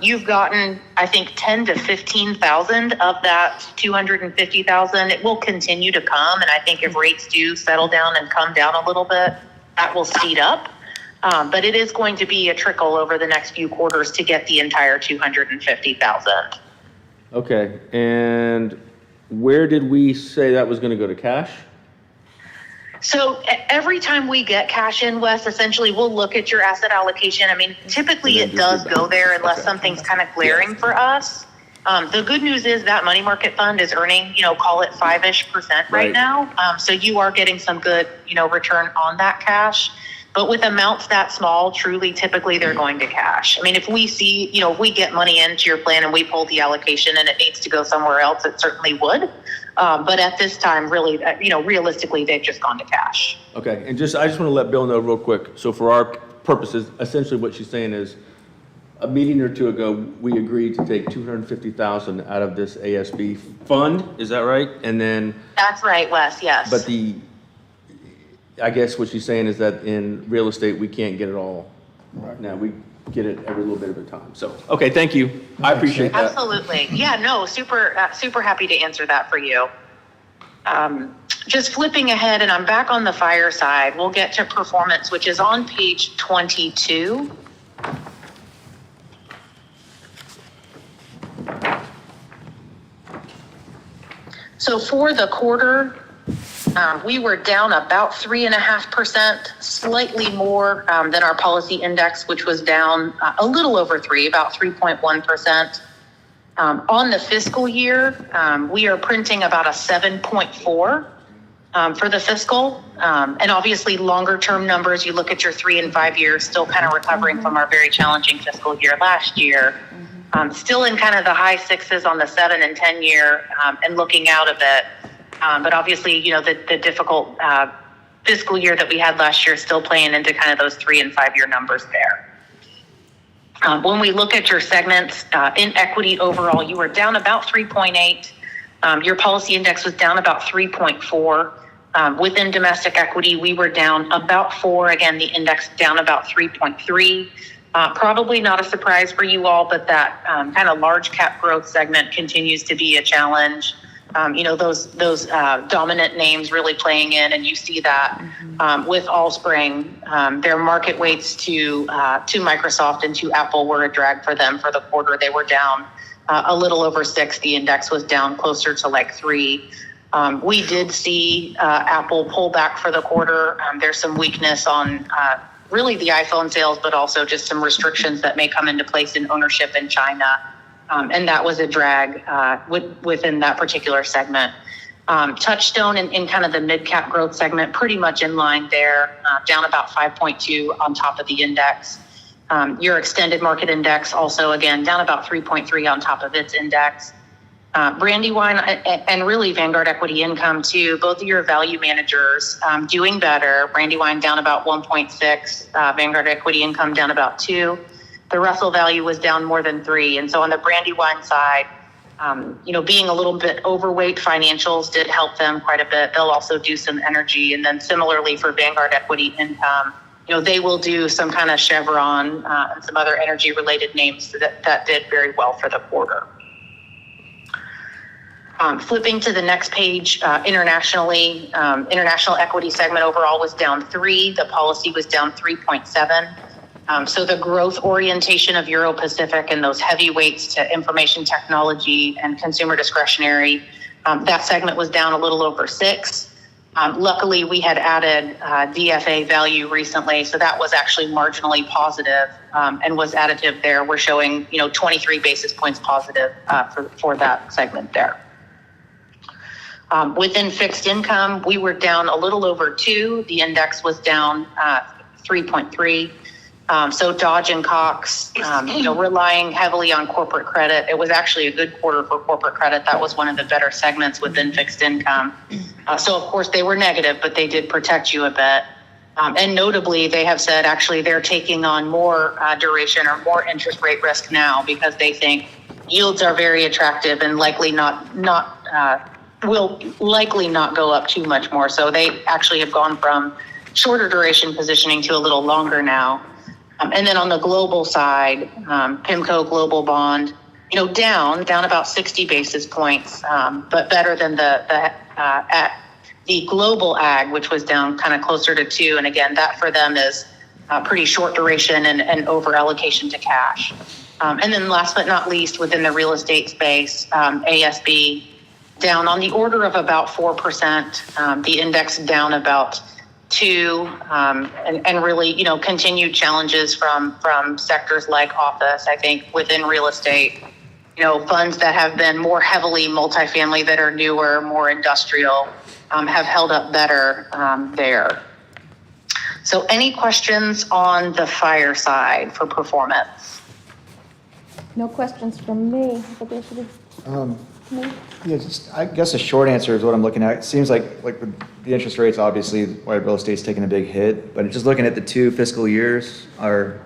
you've gotten, I think, 10 to 15,000 of that 250,000. It will continue to come, and I think if rates do settle down and come down a little bit, that will speed up. But it is going to be a trickle over the next few quarters to get the entire 250,000. Okay, and where did we say that was going to go to cash? So every time we get cash in, Wes, essentially we'll look at your asset allocation. I mean, typically it does go there unless something's kind of glaring for us. The good news is that money market fund is earning, call it 5-ish% Right. right now. So you are getting some good, return on that cash. But with amounts that small, truly, typically they're going to cash. I mean, if we see, if we get money into your plan and we pull the allocation and it needs to go somewhere else, it certainly would. But at this time, really, realistically, they've just gone to cash. Okay, and I just want to let Bill know real quick. So for our purposes, essentially what she's saying is, a meeting or two ago, we agreed to take $250,000 out of this ASB fund. Is that right? And then, That's right, Wes, yes. but I guess what she's saying is that in real estate, we can't get it all. Right. Now, we get it every little bit of a time. So, okay, thank you. I appreciate that. Absolutely. Yeah, no, super happy to answer that for you. Just flipping ahead, and I'm back on the fire side, we'll get to performance, which is on page 22. So for the quarter, we were down about 3.5%, slightly more than our policy index, which was down a little over 3, about 3.1%. On the fiscal year, we are printing about a 7.4 for the fiscal. And obviously longer term numbers, you look at your 3 and 5 years, still kind of recovering from our very challenging fiscal year last year. Still in kind of the high 6s on the 7 and 10 year and looking out a bit. But obviously, the difficult fiscal year that we had last year still playing into kind of those 3 and 5 year numbers there. When we look at your segments, in equity overall, you were down about 3.8. Your policy index was down about 3.4. Within domestic equity, we were down about 4. Again, the index down about 3.3. Probably not a surprise for you all, but that kind of large cap growth segment continues to be a challenge. Those dominant names really playing in, and you see that with Allspring. Their market weights to Microsoft and to Apple were a drag for them for the quarter. They were down a little over 6. The index was down closer to like 3. We did see Apple pull back for the quarter. There's some weakness on really the iPhone sales, but also just some restrictions that may come into place in ownership in China. And that was a drag within that particular segment. Touchstone in kind of the mid-cap growth segment, pretty much in line there, down about 5.2 on top of the index. Your extended market index also, again, down about 3.3 on top of its index. Brandywine and really Vanguard Equity Income too, both of your value managers doing better. Brandywine down about 1.6, Vanguard Equity Income down about 2. The Russell value was down more than 3. And so on the Brandywine side, being a little bit overweight financials did help them quite a bit. They'll also do some energy. And then similarly for Vanguard Equity Income, they will do some kind of Chevron and some other energy related names that did very well for the quarter. Flipping to the next page, internationally, international equity segment overall was down 3. The policy was down 3.7. So the growth orientation of Euro-Pacific and those heavyweights to information technology and consumer discretionary, that segment was down a little over 6. Luckily, we had added DFA value recently, so that was actually marginally positive and was additive there. We're showing, 23 basis points positive for that segment there. Within fixed income, we were down a little over 2. The index was down 3.3. So Dodge and Cox, relying heavily on corporate credit. It was actually a good quarter for corporate credit. That was one of the better segments within fixed income. So of course they were negative, but they did protect you a bit. And notably, they have said actually they're taking on more duration or more interest rate risk now because they think yields are very attractive and likely will likely not go up too much more. So they actually have gone from shorter duration positioning to a little longer now. And then on the global side, PIMCO Global Bond, down about 60 basis points, but better than the global ag, which was down kind of closer to 2. And again, that for them is pretty short duration and over allocation to cash. And then last but not least, within the real estate space, ASB down on the order of about 4%, the index down about 2, and really, continued challenges from sectors like office. I think within real estate, funds that have been more heavily multifamily that are newer, more industrial, have held up better there. So any questions on the fire side for performance? No questions from me. But there should be me. Yeah, I guess the short answer is what I'm looking at. It seems like the interest rates, obviously, why real estate's taking a big hit, but just looking at the 2 fiscal years the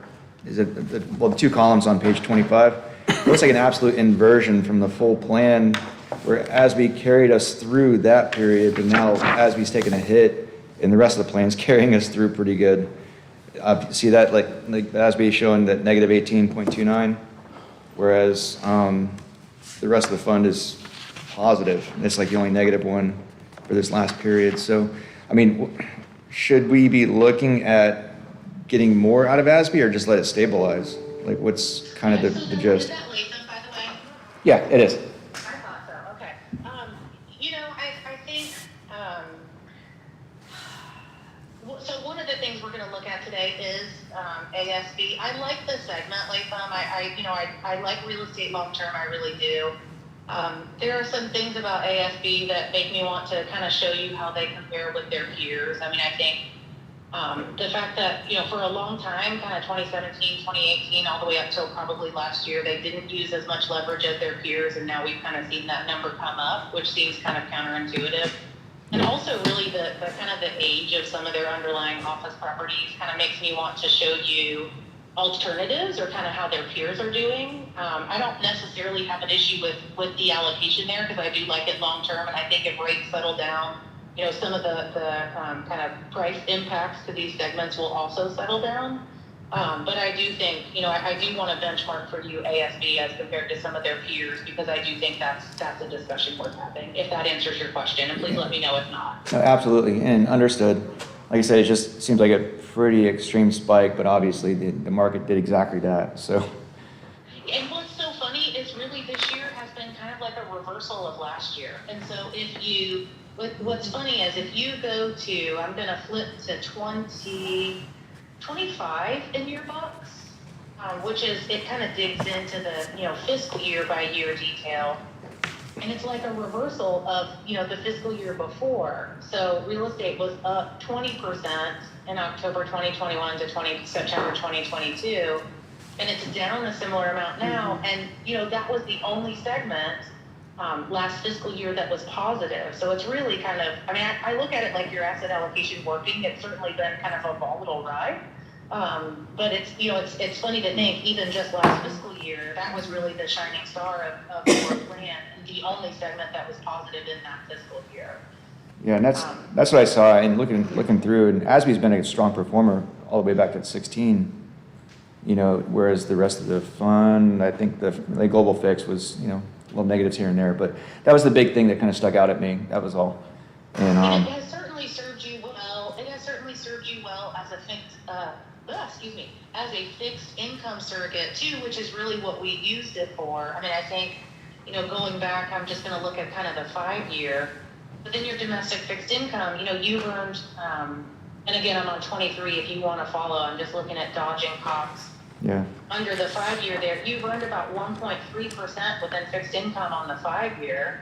2 columns on page 25, it looks like an absolute inversion from the full plan, where ASBE carried us through that period, but now ASBE's taking a hit, and the rest of the plan's carrying us through pretty good. See that, like ASBE showing that negative 18.29, whereas the rest of the fund is positive. It's like the only negative one for this last period. So, I mean, should we be looking at getting more out of ASBE or just let it stabilize? Like, what's kind of the gist? Is that Latham, by the way? Yeah, it is. I thought so, okay. I think, so one of the things we're gonna look at today is ASB. I like the segment, Latham. I like real estate long-term, I really do. There are some things about ASB that make me want to kind of show you how they compare with their peers. I mean, I think the fact that, for a long time, kind of 2017, 2018, all the way up till probably last year, they didn't use as much leverage as their peers, and now we've kind of seen that number come up, which seems kind of counterintuitive. And also really the kind of the age of some of their underlying office properties kind of makes me want to show you alternatives or kind of how their peers are doing. I don't necessarily have an issue with the allocation there because I do like it long term, and I think if rates settle down, some of the kind of price impacts to these segments will also settle down. But I do think, I do want to benchmark for you ASB as compared to some of their peers, because I do think that's a discussion worth having, if that answers your question, and please let me know if not. No, absolutely, and understood. Like I said, it just seems like a pretty extreme spike, but obviously the market did exactly that, so. And what's so funny is really this year has been kind of like a reversal of last year. And so what's funny is if you go to, I'm going to flip to 2025 in your box, which is, it kind of digs into the, fiscal year by year detail. And it's like a reversal of, the fiscal year before. So real estate was up 20% in October 2021 to September 2022. And it's down a similar amount now. And, that was the only segment last fiscal year that was positive. So it's really kind of, I look at it like your asset allocation working. It's certainly been kind of a volatile ride. But it's funny to think even just last fiscal year, that was really the shining star of your plan, and the only segment that was positive in that fiscal year. Yeah, and that's what I saw, and looking through, and ASBE's been a strong performer all the way back to 16, whereas the rest of the fund, I think the global fix was, little negatives here and there, but that was the big thing that kind of stuck out at me. That was all. And it has certainly served you well. It has certainly served you well as a fixed income surrogate too, which is really what we used it for. I think, going back, I'm just going to look at kind of the 5-year, but then your domestic fixed income, you've earned, and again, I'm on 23 if you want to follow. I'm just looking at Dodge and Cox. Yeah. Under the 5-year there, you've earned about 1.3% within fixed income on the 5-year.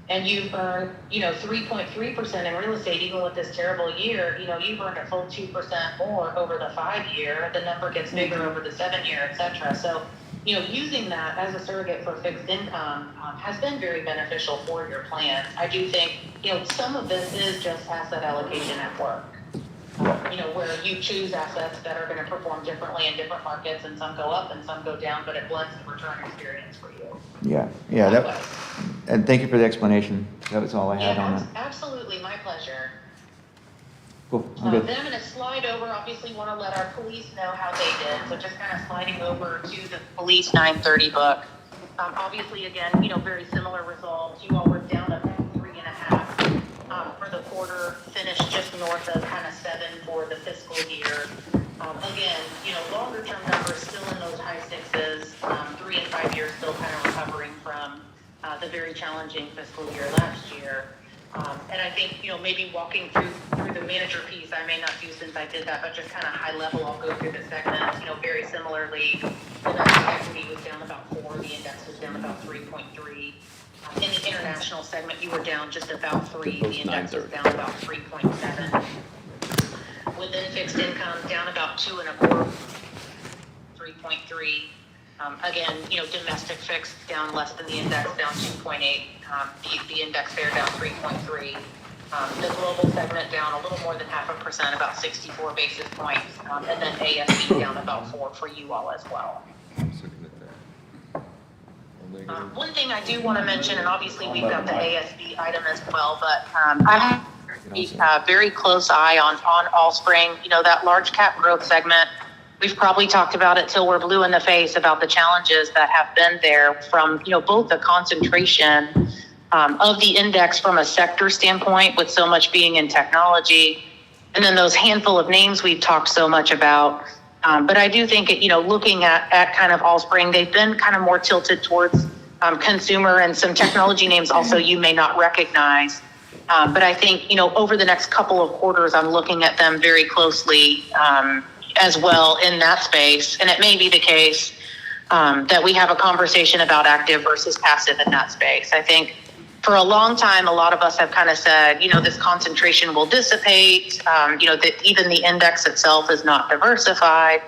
And you've earned, 3.3% in real estate, even with this terrible year, you've earned a full 2% more over the 5-year. The number gets bigger over the 7-year, et cetera. So, using that as a surrogate for fixed income has been very beneficial for your plan. I do think, some of this is just asset allocation at work. Where you choose assets that are going to perform differently in different markets, and some go up and some go down, but it blends the return experience for you. Yeah, and thank you for the explanation. That was all I had on that. Absolutely, my pleasure. Cool, I'm good. Then I'm going to slide over, obviously want to let our police know how they did, so just kind of sliding over to the police 930 book. Obviously, again, very similar results. You all were down about 3.5 for the quarter, finished just north of kind of 7 for the fiscal year. Again, longer term numbers still in those high 6s, 3 and 5 years still kind of recovering from the very challenging fiscal year last year. And I think, maybe walking through the manager piece, I may not do since I did that, but just kind of high level, I'll go through the segments, very similarly. Domestic ISB was down about 4, the index was down about 3.3. In the international segment, you were down just about 3, the index was down about 3.7. Within fixed income, down about 2.25, 3.3. Again, domestic fixed down less than the index, down 2.8. The index there down 3.3. The global segment down a little more than 0.5%, about 64 basis points, and then ASB down about 4 for you all as well. One thing I do want to mention, and obviously we've got the ASB item as well, but I have a very close eye on Allspring, that large cap growth segment. We've probably talked about it till we're blue in the face about the challenges that have been there from, both the concentration of the index from a sector standpoint, with so much being in technology, and then those handful of names we've talked so much about. But I do think, looking at kind of Allspring, they've been kind of more tilted towards consumer and some technology names also you may not recognize. But I think, over the next couple of quarters, I'm looking at them very closely as well in that space. And it may be the case that we have a conversation about active versus passive in that space. I think for a long time, a lot of us have kind of said, this concentration will dissipate, that even the index itself is not diversified.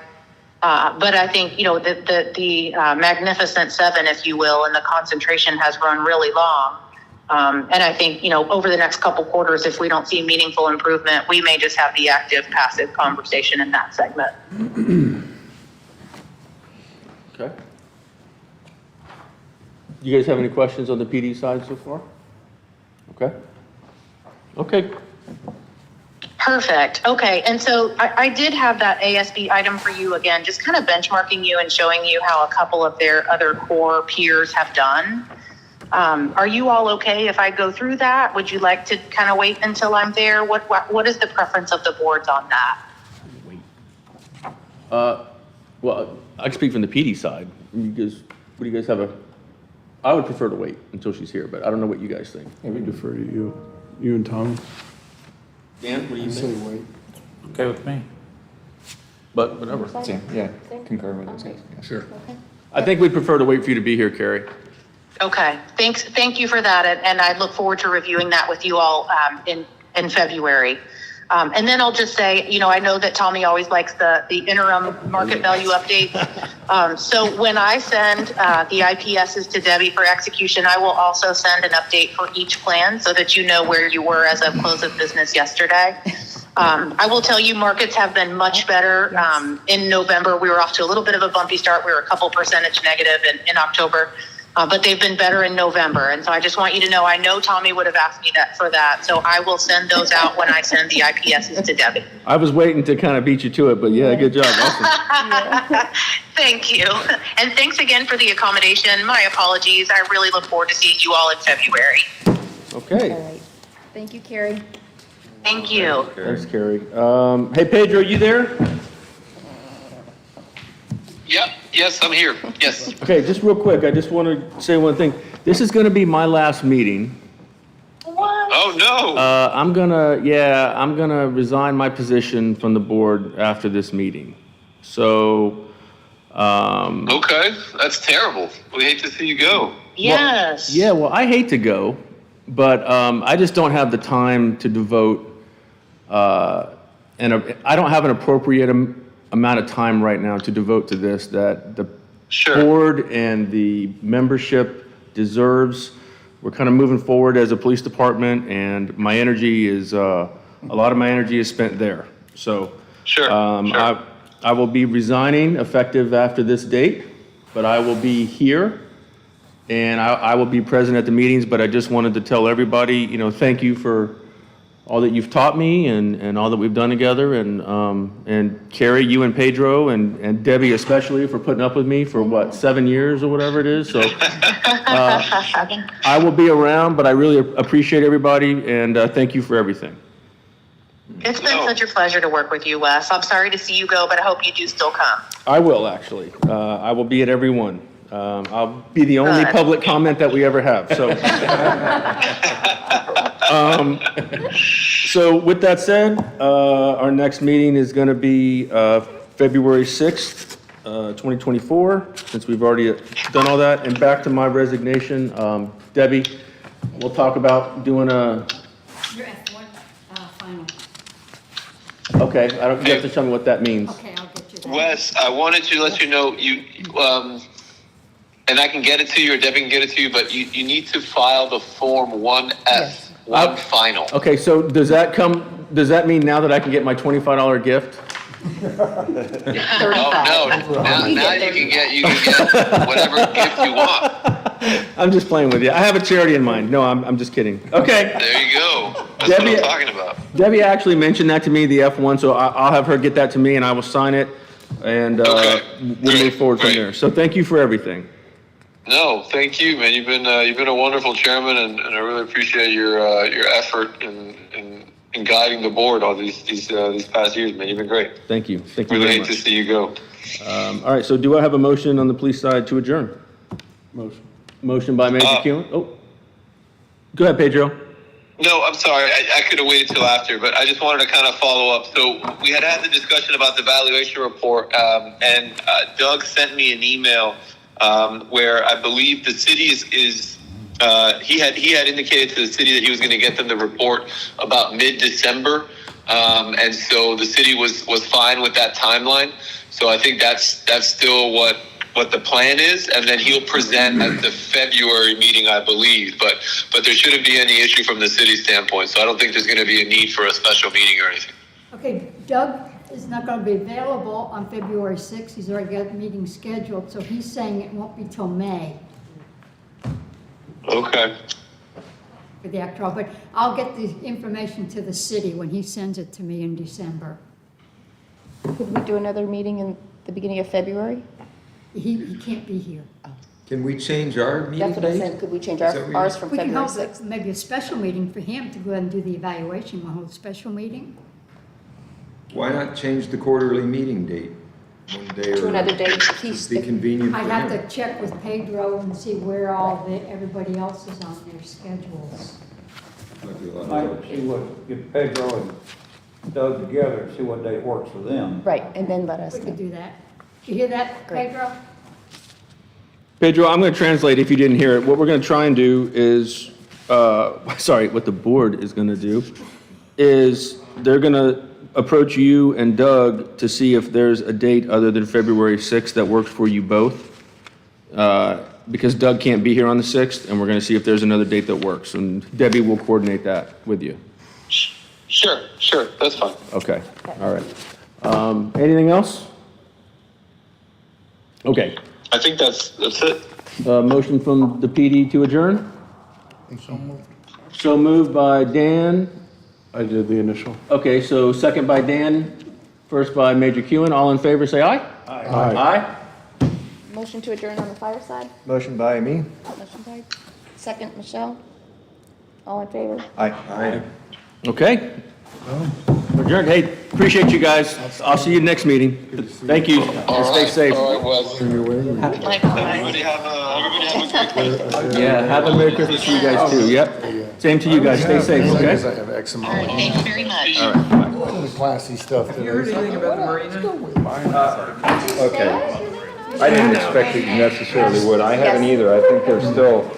But I think, the Magnificent Seven, if you will, and the concentration has run really long. And I think, over the next couple quarters, if we don't see meaningful improvement, we may just have the active passive conversation in that segment. Okay. You guys have any questions on the PD side so far? Okay. Perfect. Okay. And so I did have that ASB item for you again, just kind of benchmarking you and showing you how a couple of their other core peers have done. Are you all okay if I go through that? Would you like to kind of wait until I'm there? What is the preference of the boards on that? Well, I can speak from the PD side. What do you guys have I would prefer to wait until she's here, but I don't know what you guys think. I would defer to you and Tommy. Dan, what do you Say think? wait. Okay with me. But whatever. Same, yeah, concur with those guys. Yeah. Sure. I think we'd prefer to wait for you to be here, Carrie. Okay. Thank you for that. And I look forward to reviewing that with you all in February. And then I'll just say, I know that Tommy always likes the interim market value updates. So when I send the IPSs to Debbie for execution, I will also send an update for each plan so that you know where you were as of close of business yesterday. I will tell you markets have been much better. In November, we were off to a little bit of a bumpy start. We were a couple percentage negative in October. But they've been better in November. And so I just want you to know, I know Tommy would have asked me for that. So I will send those out when I send the IPSs to Debbie. I was waiting to kind of beat you to it, but yeah, good job. Awesome. Thank you. And thanks again for the accommodation. My apologies. I really look forward to seeing you all in February. Okay. All right. Thank you, Carrie. Thank you. Thanks, Carrie. Hey, Pedro, you there? Yep. Yes, I'm here. Yes. Okay, just real quick, I just want to say one thing. This is going to be my last meeting. Oh, no. I'm gonna resign my position from the board after this meeting. So, Okay. That's terrible. We hate to see you go. Yes. yeah, well, I hate to go, but I just don't have the time to devote, and I don't have an appropriate amount of time right now to devote to this that the Sure. board and the membership deserves. We're kind of moving forward as a police department, and my energy is, a lot of my energy is spent there. So, Sure. Sure. I will be resigning effective after this date, but I will be here, and I will be present at the meetings, but I just wanted to tell everybody, thank you for all that you've taught me and all that we've done together, and Carrie, you and Pedro, and Debbie especially for putting up with me for 7 years or whatever it is. So I will be around, but I really appreciate everybody, and thank you for everything. It's been No. such a pleasure to work with you, Wes. I'm sorry to see you go, but I hope you do still come. I will, actually. I will be at every one. I'll be the only Good. public comment that we ever have, so. So with that said, our next meeting is going to be February 6th 2024, since we've already done all that. And back to my resignation, Debbie, we'll talk about doing a, Your F1 final. okay, you have to tell me what that means. Okay, I'll get you that. Wes, I wanted to let you know, and I can get it to you, or Debbie can get it to you, but you need to file the Form 1F, Yes. one final. Okay, so does that mean now that I can get my $25 gift? Oh, no, now you can get whatever gift you want. I'm just playing with you. I have a charity in mind. No, I'm just kidding. Okay. There you go. That's Debbie- what I'm talking about. Debbie actually mentioned that to me, the F1, so I'll have her get that to me and I will sign it and Okay. we'll move forward from Great. there. So thank you for everything. No, thank you, man. You've been a wonderful chairman, and I really appreciate your effort in guiding the board all these past years, man. You've been great. Thank you. Thank you Really very hate to much. see you go. All right, so do I have a motion on the police side to adjourn? Motion by Major Keelan. Oh, go ahead, Pedro. No, I'm sorry. I could have waited till after, but I just wanted to kind of follow up. So we had the discussion about the valuation report, and Doug sent me an email where I believe the city is he had indicated to the city that he was going to get them the report about mid-December, and so the city was fine with that timeline. So I think that's still what the plan is, and then he'll present at the February meeting, I believe. But there shouldn't be any issue from the city standpoint. So I don't think there's going to be a need for a special meeting or anything. Okay, Doug is not going to be available on February 6th. He's already got a meeting scheduled, so he's saying it won't be till May Okay. for the actual, but I'll get the information to the city when he sends it to me in December. Could we do another meeting in the beginning of February? He can't be here. Can we change our meeting That's what I'm saying, date? could we change Is that what ours from We can February hold 6th? maybe a special meeting for him to go ahead and do the evaluation. We'll hold a special meeting. Why not change the quarterly meeting date? One day or. To another date, It'd be convenient for I'd have him. to check with Pedro and see where everybody else is on their schedules. Might be a lot Might of- see what, get Pedro and Doug together and see what day works for them. Right, and then let us We could know. do that. Did you hear that, Great. Pedro? Pedro, I'm going to translate if you didn't hear it. What we're going to try and do is, what the board is going to do is they're going to approach you and Doug to see if there's a date other than February 6th that works for you both. Because Doug can't be here on the 6th, and we're going to see if there's another date that works. And Debbie will coordinate that with you. Sure. That's fine. Okay, all right. Anything else? Okay. I think that's it. Motion from the PD to adjourn? So moved by Dan. I did the initial. Okay, so second by Dan, first by Major Kewen. All in favor, say aye. Aye. Motion to adjourn on the fireside? Motion by me? Motion by, second, Michelle? All in favor? Aye. Okay. Adjourned. Hey, appreciate you guys. I'll see you next meeting. Thank you. And stay safe. All right, Wes. Michael, Everybody have a great Christmas. Yeah, have a Merry Christmas to you guys too. Yep. Same to you guys. Stay safe, Because okay? I have X amount of Thank you very much. classy stuff. Have you heard anything about the marina? Okay. I didn't expect that you necessarily would. I haven't either. I think there's still